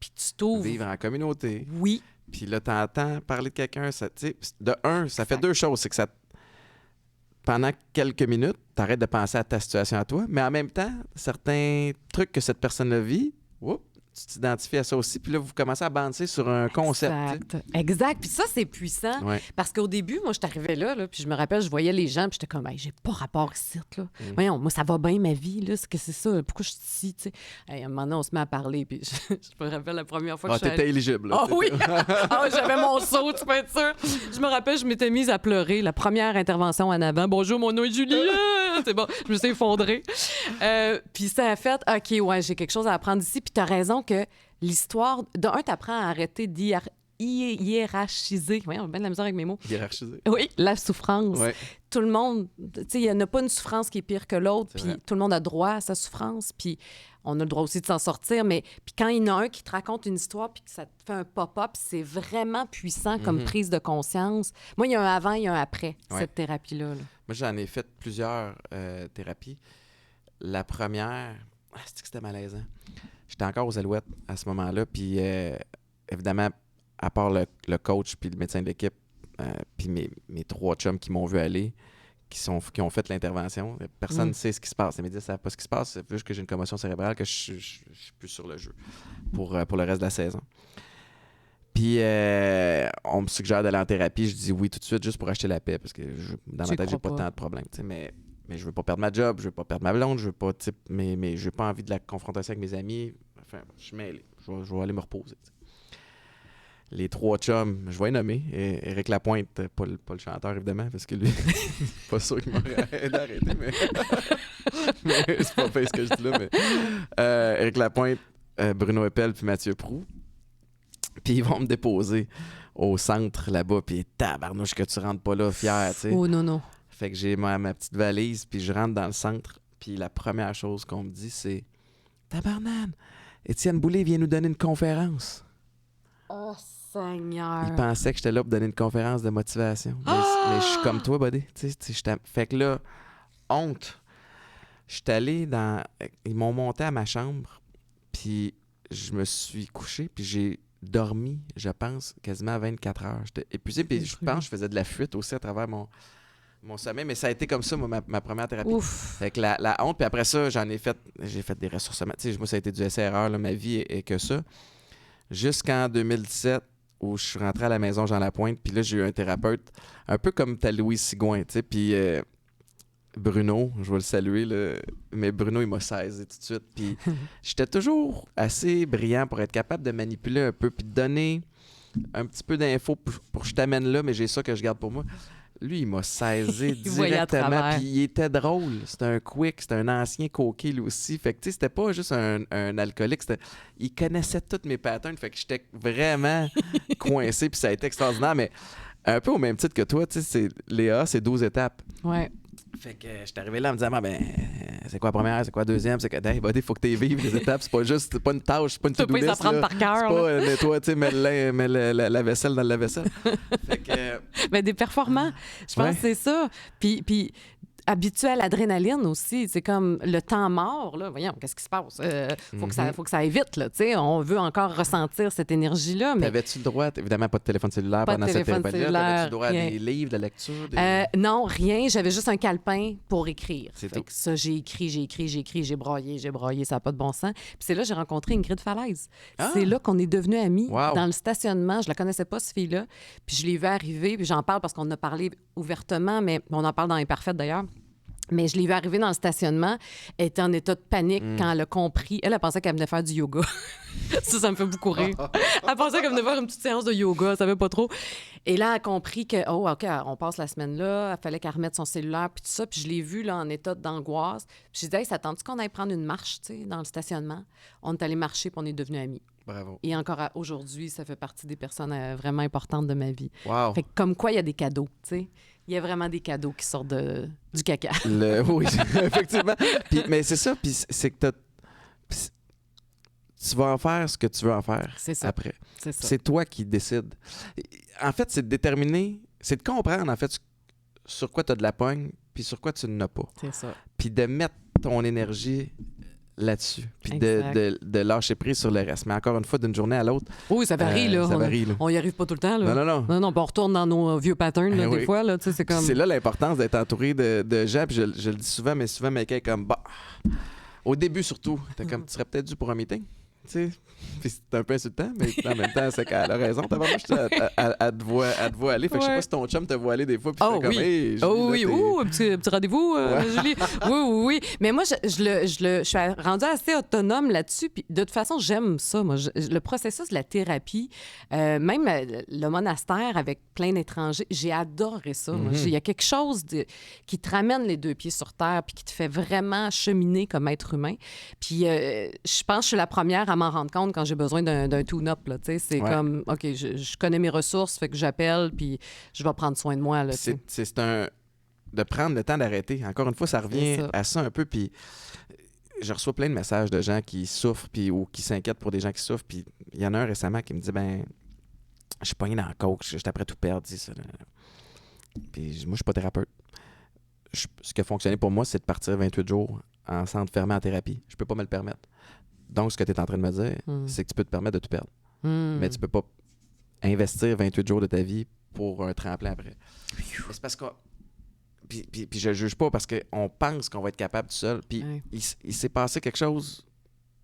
Puis tu t'ouvres. Vivre en communauté. Oui. Puis là, t'entends parler de quelqu'un, ça, tu sais, de un, ça fait deux choses. C'est que ça, pendant quelques minutes, t'arrêtes de penser à ta situation à toi, mais en même temps, certains trucs que cette personne-là vit, tu t'identifies à ça aussi, puis là, vous commencez à banter sur un concept. Exact. Puis ça, c'est puissant. Ouais. Parce qu'au début, moi, je t'arrivais là, puis je me rappelle, je voyais les gens, puis j'étais comme, hey, j'ai pas rapport ici, là. Voyons, moi, ça va bien, ma vie, là. C'est que c'est ça. Pourquoi je suis ici, tu sais? Hey, à un moment donné, on se met à parler, puis je me rappelle la première fois que je suis t'étais éligible, là. Ah oui! J'avais mon saut, tu peux être sûr. Je me rappelle, je m'étais mise à pleurer. La première intervention en avant. Bonjour, mon nom est Julie. C'est bon, je me suis effondrée. Puis ça a fait, OK, ouais, j'ai quelque chose à apprendre ici. Puis t'as raison que l'histoire... D'un, t'apprends à arrêter hiérarchiser. Voyons, bien de la misère avec mes mots. Hiérarchiser. Oui, la souffrance. Ouais. Tout le monde... Tu sais, il n'y en a pas une souffrance qui est pire que l'autre. C'est Puis vrai. tout le monde a droit à sa souffrance. Puis on a le droit aussi de s'en sortir. Mais puis quand il y en a un qui te raconte une histoire puis que ça te fait un pop-up, c'est vraiment puissant comme prise de conscience. Moi, il y a un avant et un après, cette thérapie-là. Là. Moi, j'en ai fait plusieurs thérapies. La première, c'est que c'était malaisant. J'étais encore aux Alouettes à ce moment-là, puis évidemment, à part le coach puis le médecin de l'équipe, puis mes trois chums qui m'ont vu aller, qui ont fait l'intervention, personne ne sait ce qui se passe. Les médias ne savent pas ce qui se passe, c'est juste que j'ai une commotion cérébrale, que je suis plus sur le jeu pour le reste de la saison. Puis, on me suggère d'aller en thérapie. Je dis oui tout de suite, juste pour acheter la paix, parce que dans ma tête, j'ai pas tant de problèmes. Mais je veux pas perdre ma job, je veux pas perdre ma blonde, je veux pas, mais j'ai pas envie de la confrontation avec mes amis. Enfin, je suis mêlé. Je vais aller me reposer. T'sais. Les trois chums, je vais les nommer. Éric Lapointe, pas le chanteur, évidemment, parce que lui, pas sûr qu'il m'aurait aidé à arrêter, mais c'est pas fait ce que je dis là. Mais Éric Lapointe, Bruno Eppel puis Mathieu Proulx. Puis ils vont me déposer au centre là-bas, puis tabarnouche que tu rentres pas là fier, tu sais. Oh non. Fait que j'ai ma petite valise, puis je rentre dans le centre, puis la première chose qu'on me dit, c'est « Tabarnane, Étienne Boulay vient nous donner une conférence. » Oh Seigneur! Il pensait que j'étais là pour donner une conférence de motivation. Mais je suis comme toi, buddy. Fait que là, honte. Je suis allé dans... Ils m'ont monté à ma chambre, puis je me suis couché, puis j'ai dormi, je pense, quasiment 24 heures. J'étais épuisé, puis je pense que je faisais de la fuite aussi à travers mon sommeil, mais ça a été comme ça, moi, ma première thérapie. Ouf! Fait que la honte, puis après ça, j'ai fait des ressourcements. Tu sais, moi, ça a été du essai-erreur, là, ma vie est que ça. Jusqu'en 2017, où je suis rentré à la maison Jean Lapointe, puis là, j'ai eu un thérapeute, un peu comme ta Louise Sigouin, tu sais, puis Bruno, je vais le saluer, là, mais Bruno, il m'a saisi tout de suite, puis j'étais toujours assez brillant pour être capable de manipuler un peu, puis de donner un petit peu d'infos pour que je t'amène là, mais j'ai ça que je garde pour moi. Lui, il m'a saisi directement, puis il était drôle. C'était un quick, c'était un ancien coquet, lui aussi. Fait que, tu sais, c'était pas juste un alcoolique, il connaissait tous mes patterns, fait que j'étais vraiment coincé, puis ça a été extraordinaire, mais un peu au même titre que toi, tu sais, Léa, c'est 12 étapes. Ouais. Fait que je suis arrivé là en me disant, c'est quoi la première, c'est quoi la deuxième, c'est que, il faut que tu vives les étapes, c'est pas une tâche, c'est pas une to-do list. Tu peux pas s'apprendre par cœur. C'est pas nettoie, tu sais, mets la vaisselle dans le lave-vaisselle. Fait que... Mais des performants, je pense que c'est ça. Puis habitué à l'adrénaline aussi, c'est comme le temps mort, là, voyons, qu'est-ce qui se passe? Faut que ça aille vite, là, tu sais, on veut encore ressentir cette énergie-là. Mais... T'avais-tu le droit, évidemment, pas de téléphone cellulaire pas pendant de cette téléphone période-là? T'avais-tu le droit rien. à des livres, de lecture? Non, rien. J'avais juste un calepin pour écrire. C'est fait tout. que ça, j'ai écrit, j'ai broyé, ça n'a pas de bon sens. Puis c'est là que j'ai rencontré Ingrid Falaise. Ah! C'est là qu'on est devenus amis. Wow. Dans le stationnement. Je la connaissais pas, cette fille-là. Puis je l'ai vue arriver, puis j'en parle parce qu'on en a parlé ouvertement, mais on en parle dans Imparfaite d'ailleurs. Mais je l'ai vue arriver dans le stationnement. Elle était en état de panique quand elle a compris. Elle pensait qu'elle venait faire du yoga. ça me fait beaucoup rire. Elle pensait qu'elle venait faire une petite séance de yoga, elle savait pas trop. Et là, elle a compris que, OK, on passe la semaine là, il fallait qu'elle remette son cellulaire, puis tout ça. Puis je l'ai vue là, en état d'angoisse. Puis j'ai dit, hey, ça tente-tu qu'on aille prendre une marche, tu sais, dans le stationnement? On est allé marcher, puis on est devenus amis. Bravo. Et encore aujourd'hui, ça fait partie des personnes vraiment importantes de ma vie. Wow. Fait que comme quoi, il y a des cadeaux, tu sais. Il y a vraiment des cadeaux qui sortent du caca. Oui, effectivement. Mais c'est ça, puis c'est que tu vas en faire ce que tu veux en faire après. C'est ça. C'est toi qui décides. En fait, c'est de déterminer, c'est de comprendre, en fait, sur quoi tu as de la pogne, puis sur quoi tu n'as pas. C'est ça. Puis de mettre ton énergie là-dessus. Puis Exact. de lâcher prise sur le reste. Mais encore une fois, d'une journée à l'autre, Oui, ça varie, là. ça varie, là. On y arrive pas tout le temps, là. Non. Non, puis on retourne dans nos vieux patterns, là, Eh des oui. fois, là. Tu sais, c'est Puis comme... c'est là l'importance d'être entouré de gens. Puis je le dis souvent, mais souvent, Maïka est comme, bah, au début surtout, t'es comme, tu serais peut-être dû pour un meeting. Tu sais, puis c'est un peu insultant, mais en même temps, c'est qu'elle a raison. T'as vraiment, elle te voit aller. Fait que je sais Ouais. pas si ton chum te voit aller des fois, puis Oh tu fais oui. comme, hey, Julie, Oh là, oui, t'es- ouh, un petit rendez-vous, Julie. Oui. Mais moi, je suis rendue assez autonome là-dessus. Puis de toute façon, j'aime ça. Moi, le processus de la thérapie, même le monastère avec plein d'étrangers, j'ai adoré ça. Moi. Il y a quelque chose qui te ramène les deux pieds sur terre puis qui te fait vraiment cheminer comme être humain. Puis je pense que je suis la première à m'en rendre compte quand j'ai besoin d'un tune-up. Là, tu sais. C'est Ouais. comme, OK, je connais mes ressources, fait que j'appelle, puis je vais prendre soin de moi. Là, tu sais. C'est un... de prendre le temps d'arrêter. Encore une fois, ça revient C'est ça. à ça un peu. Puis je reçois plein de messages de gens qui souffrent puis, ou qui s'inquiètent pour des gens qui souffrent. Puis il y en a un récemment qui me dit, ben, je suis pogné dans le coke, je suis après tout perdre. Dis ça. Puis moi, je suis pas thérapeute. Ce qui a fonctionné pour moi, c'est de partir 28 jours en centre fermé en thérapie. Je peux pas me le permettre. Donc, ce que tu es en train de me dire, c'est que tu peux te permettre de tout perdre. Mais tu peux pas investir 28 jours de ta vie pour un tremplin après. Mais c'est parce que... Puis je le juge pas parce qu'on pense qu'on va être capable tout seul. Puis Ouais. il s'est passé quelque chose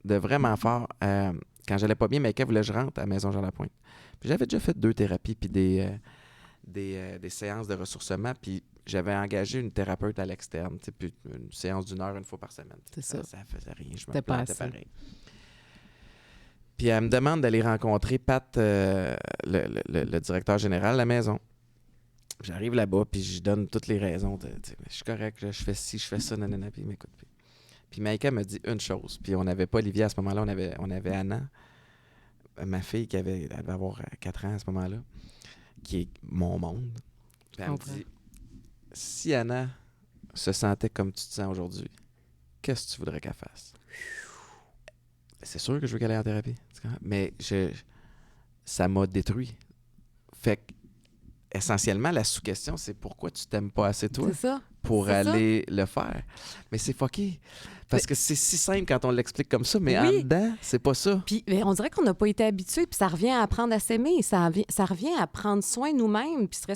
de vraiment fort. Quand j'allais pas bien, Maïka voulait que je rentre à la Maison Jean-Lapointe. Puis j'avais déjà fait 2 thérapies puis des séances de ressourcement. Puis j'avais engagé une thérapeute à l'externe. Tu sais, puis une séance d'1 heure une fois par semaine. C'est ça. Ça faisait rien. Je me C'était pas plantais assez. pareil. Puis elle me demande d'aller rencontrer Pat, le directeur général de la maison. J'arrive là-bas, puis je donne toutes les raisons. Je suis correct, je fais ci, je fais ça, nanana, puis il m'écoute. Puis Maïka me dit une chose, puis on n'avait pas Olivia à ce moment-là, on avait Anna, ma fille elle devait avoir 4 ans à ce moment-là, qui est mon monde. Puis elle me comprends. dit, si Anna se sentait comme tu te sens aujourd'hui, qu'est-ce que tu voudrais qu'elle fasse? C'est sûr que je veux qu'elle aille en thérapie, mais ça m'a détruit. Fait que essentiellement, la sous-question, c'est pourquoi tu t'aimes pas assez toi C'est ça. pour c'est ça. aller le faire. Mais c'est fucké. Parce que c'est si simple quand on l'explique comme ça, mais en Oui. dedans, c'est pas ça. Puis on dirait qu'on n'a pas été habitué, puis ça revient à apprendre à s'aimer, ça revient à prendre soin de nous-mêmes, puis se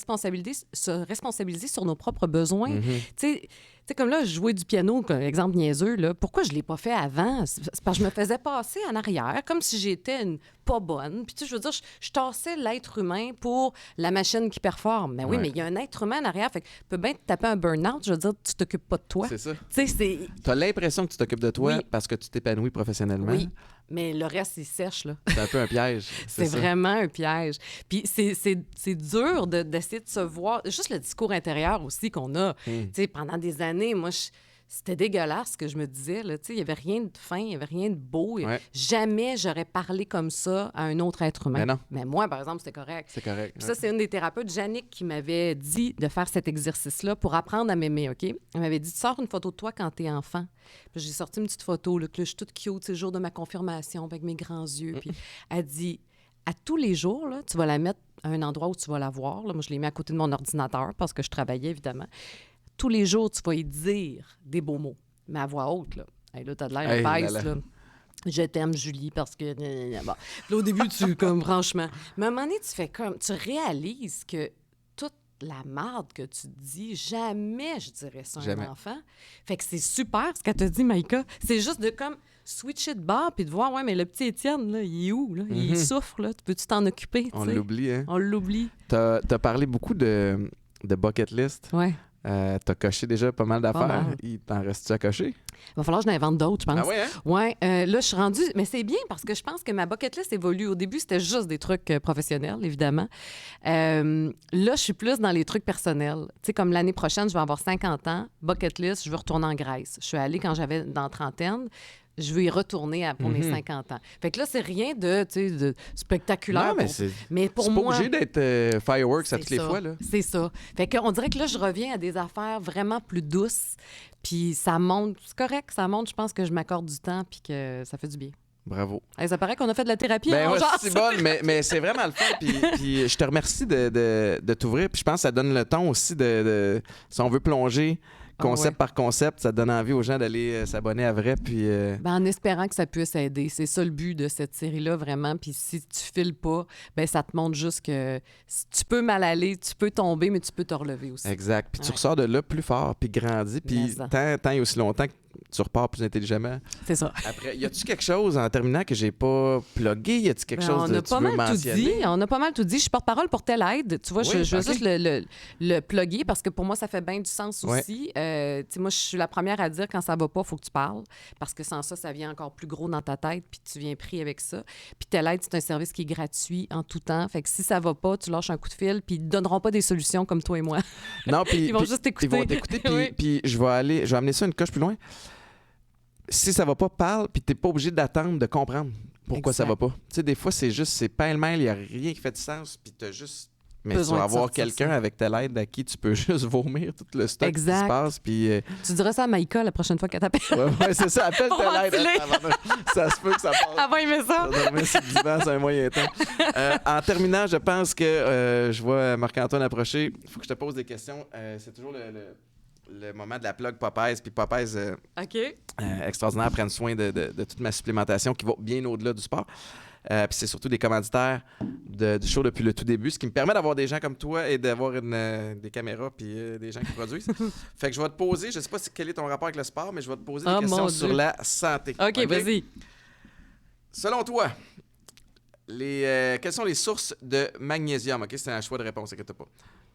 responsabiliser sur nos propres besoins. Mhm. Tu sais, comme là, jouer du piano, comme exemple niaiseux, là, pourquoi je ne l'ai pas fait avant? C'est parce que je me faisais passer en arrière, comme si j'étais une pas bonne. Puis, tu sais, je veux dire, je tassais l'être humain pour la machine qui performe. Mais oui, Ouais. mais il y a un être humain en arrière. Fait que peut bien te taper un burn-out, je veux dire, tu t'occupes pas de toi. C'est ça. Tu sais, c'est... T'as l'impression que tu t'occupes de toi Oui. parce que tu t'épanouis professionnellement. Oui, mais le reste, il sèche, là. C'est un peu un piège. C'est ça. vraiment un piège. Puis c'est dur d'essayer de se voir. Juste le discours intérieur aussi qu'on a. Tu sais, pendant des années, moi, c'était dégueulasse ce que je me disais. Là. Tu sais, il n'y avait rien de fin, il n'y avait rien de beau. Ouais. Jamais j'aurais parlé comme ça à un autre être humain. Mais non. Mais moi, par exemple, c'était correct. C'est correct. Puis ça, c'est une des thérapeutes, Jannick, qui m'avait dit de faire cet exercice-là pour apprendre à m'aimer, OK? Elle m'avait dit, sors une photo de toi quand t'es enfant. Puis j'ai sorti une petite photo, là, que là, je suis toute cute, c'est le jour de ma confirmation, avec mes grands yeux. Puis elle dit, à tous les jours, là, tu vas la mettre à un endroit où tu vas la voir. Là, moi, je l'ai mis à côté de mon ordinateur parce que je travaillais, évidemment. Tous les jours, tu vas y dire des beaux mots, mais à voix haute, là. Hey, là, t'as de l'air Hey, là, épaisse, là. là. Je t'aime, Julie, parce que... Bon. Puis là, au début, tu, comme, franchement... Mais à un moment donné, tu fais comme... Tu réalises que toute la marde que tu dis, jamais je dirais ça à Jamais. un enfant. Fait que c'est super, ce qu'elle te dit, Maïka. C'est juste de, comme, switcher de bord puis de voir, ouais, mais le petit Étienne, là, il est où, là? Il souffre, là. Peux-tu t'en occuper, tu On sais? l'oublie, hein? On l'oublie. T'as parlé beaucoup de bucket list. Ouais. T'as coché déjà pas mal d'affaires. mal. Il t'en reste-tu à cocher? Il va falloir que je n'invente d'autres, je pense. Ah ouais, hein? Ouais, là, je suis rendue... Mais c'est bien parce que je pense que ma bucket list évolue. Au début, c'était juste des trucs professionnels, évidemment. Là, je suis plus dans les trucs personnels. Tu sais, comme l'année prochaine, je vais avoir 50 ans. Bucket list, je veux retourner en Grèce. Je suis allée quand j'avais dans la trentaine. Je veux y retourner pour mes 50 ans. Fait que là, c'est rien de, tu sais, de spectaculaire. Non, mais pour- c'est mais pour pas moi... obligé d'être fireworks à C'est toutes les ça. fois, là. C'est ça. Fait qu'on dirait que là, je reviens à des affaires vraiment plus douces. Puis ça monte, c'est correct, ça monte. Je pense que je m'accorde du temps puis que ça fait du bien. Bravo. Hey, ça paraît qu'on a fait de la thérapie. Ben hein, ouais, genre. c'est bon, mais c'est vraiment le fun. Puis je te remercie de t'ouvrir. Puis je pense que ça donne le ton aussi si on veut plonger concept par concept, ça donne envie aux gens d'aller s'abonner à vrai. Puis, Ben, en espérant que ça puisse aider. C'est ça le but de cette série-là, vraiment. Puis si tu files pas, ben ça te montre juste que tu peux mal aller, tu peux tomber, mais tu peux te relever aussi. exact. Puis tu Ouais. ressors de là plus fort, puis grandi. Puis tant et aussi longtemps que tu repars plus intelligemment. C'est ça. Après, y a-tu quelque chose en terminant que j'ai pas plugué? Y a-tu quelque Ben, chose on que a tu pas veux mal tout mentionner? dit. On a pas mal tout dit. Je suis porte-parole pour Telle Aide. Tu vois, Oui, je veux ok. juste le plugger parce que pour moi, ça fait bien du sens Ouais. aussi. Tu sais, moi, je suis la première à dire quand ça va pas, il faut que tu parles parce que sans ça, ça vient encore plus gros dans ta tête puis tu viens pris avec ça. Puis Telle Aide, c'est un service qui est gratuit en tout temps. Fait que si ça va pas, tu lâches un coup de fil puis ils te donneront pas des solutions comme toi et moi. Non, puis Ils vont puis- juste t'écouter. Ils vont t'écouter, puis, Oui. puis je vais amener ça une coche plus loin. Si ça va pas, parle, puis t'es pas obligé d'attendre de comprendre pourquoi ça va Exact. pas. Tu sais, des fois, c'est pêle-mêle, il y a rien qui fait de sens, puis t'as juste... Mais Besoin tu vas de avoir sortir quelqu'un ça. avec ta lettre à qui tu peux juste vomir tout le stock qui Exact. se passe, puis... Tu diras ça à Maïka la prochaine fois qu'elle t'appelle. ouais, c'est ça, appelle Pour ta lettre. ventiler. Ça se peut que ça passe. Elle va aimer ça. Dormir sur le divan, c'est un moyen temps. En terminant, je pense que je vois Marc-Antoine approcher. Il faut que je te pose des questions. C'est toujours le moment de la plug Popeyes. Puis Popeyes, OK. extraordinaire, prennent soin de toute ma supplémentation qui va bien au-delà du sport. Puis c'est surtout des commanditaires du show depuis le tout début, ce qui me permet d'avoir des gens comme toi et d'avoir des caméras puis des gens qui produisent. Fait que je vais te poser, je sais pas quel est ton rapport avec le sport, mais je vais te poser des Oh, questions mon sur Dieu. la santé. OK, vas-y. Selon toi, quelles sont les sources de magnésium? OK, c'est un choix de réponse, inquiète pas.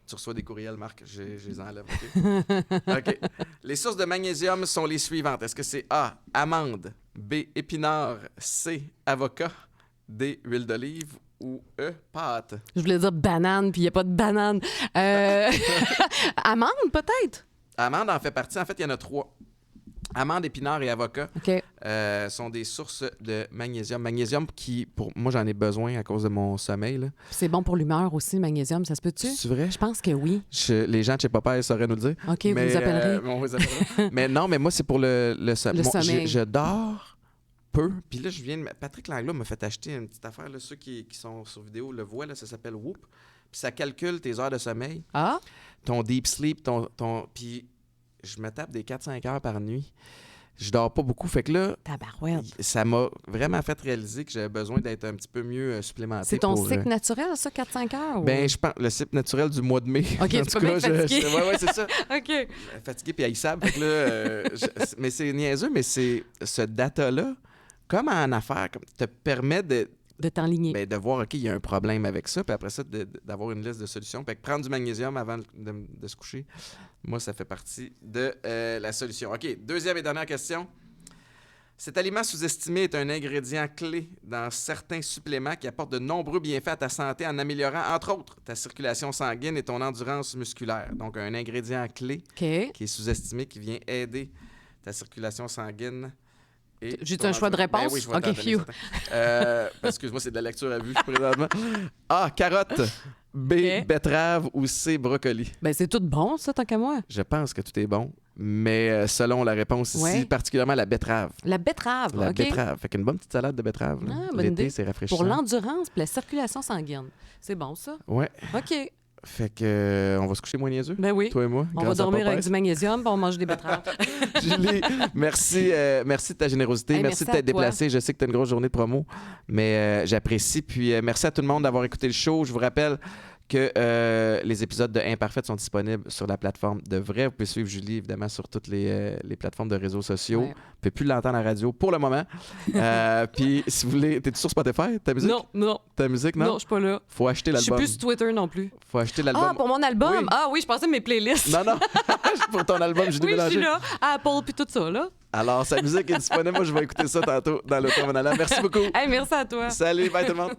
Tu reçois des courriels, Marc, je les enlève. OK? OK. Les sources de magnésium sont les suivantes. Est-ce que c'est A, amande, B, épinard, C, avocat, D, huile d'olive ou E, pâte? Je voulais dire banane, puis il n'y a pas de banane. Amande, peut-être? Amande en fait partie. En fait, il y en a 3. Amande, épinard et avocat OK. sont des sources de magnésium. Magnésium qui, pour moi, j'en ai besoin à cause de mon sommeil. Là. C'est bon pour l'humeur aussi, le magnésium, ça se peut-tu? C'est vrai? Je pense que oui. Les gens de chez Popeye sauraient nous le dire. OK, vous les appellerez. On les appellera. Mais non, mais moi, c'est pour le sommeil. Le sommeil. Je dors peu. Puis là, Patrick Langlois m'a fait acheter une petite affaire. Là, ceux qui sont sur vidéo le voient, là, ça s'appelle Whoop. Puis ça calcule tes heures de sommeil, Ah? ton deep sleep, puis je me tape des 4-5 heures par nuit. Je dors pas beaucoup. Fait que là, Tabarouette. ça m'a vraiment fait réaliser que j'avais besoin d'être un petit peu mieux supplémenté. C'est ton pour, cycle naturel, ça, 4-5 heures? ou- Ben, je pense le cycle naturel du mois de mai. OK, En tu tout peux bien cas, être fatigué. ouais, c'est ça. OK. Fatigué puis haïssable. Fait que là, mais c'est niaiseux, mais c'est ce data-là, comme en affaires, te permet De t'enligner. de voir, OK, il y a un problème avec ça, puis après ça, d'avoir une liste de solutions. Fait que prendre du magnésium avant de se coucher, moi, ça fait partie de la solution. OK, deuxième et dernière question. Cet aliment sous-estimé est un ingrédient clé dans certains suppléments qui apportent de nombreux bienfaits à ta santé en améliorant, entre autres, ta circulation sanguine et ton endurance musculaire. Donc, un ingrédient clé OK. qui est sous-estimé, qui vient aider ta circulation sanguine. J'ai-tu un choix de réponse? Ben oui, je vais OK, t'en donner phew. certains. Excuse-moi, c'est de la lecture à vue présentement. A, carotte. B, OK. betterave ou C, brocoli. Ben, c'est tout bon, ça, tant qu'à moi. Je pense que tout est bon, mais selon la réponse ici, Ouais. particulièrement la betterave. La betterave, La OK. betterave. Fait qu'une bonne petite salade de betterave. là. Ah, bonne L'été, idée. c'est rafraîchissant. Pour l'endurance et la circulation sanguine. C'est bon, ça? Ouais. OK. Fait que on va se coucher moins niaiseux, Ben oui. toi et moi. On va grâce à dormir avec Popeyes. du magnésium, puis on mange des betteraves. Julie, merci de ta générosité. Hey, merci de merci à t'être toi. déplacée. Je sais que tu as une grosse journée de promo, mais j'apprécie. Puis merci à tout le monde d'avoir écouté le show. Je vous rappelle que les épisodes de Imparfait sont disponibles sur la plateforme de Vrai. Vous pouvez suivre Julie, évidemment, sur toutes les plateformes de réseaux sociaux. Ouais. Vous ne pouvez plus l'entendre à la radio pour le moment. Puis si vous voulez... T'es-tu sur Spotify, ta musique? Non, Ta musique, non? non, je suis pas là. Faut acheter Je suis l'album. plus sur Twitter non plus. Faut acheter l'album. Ah, pour mon album? Oui. Ah oui, je pensais mes playlists. Non, non. Pour ton album, Julie Oui, je Bélanger. suis là. À Apple, puis tout ça, là. Alors, sa musique est disponible. Moi, je vais écouter ça tantôt dans l'auto en allant. Merci beaucoup. Hey, merci à toi. Salut, bye tout le monde.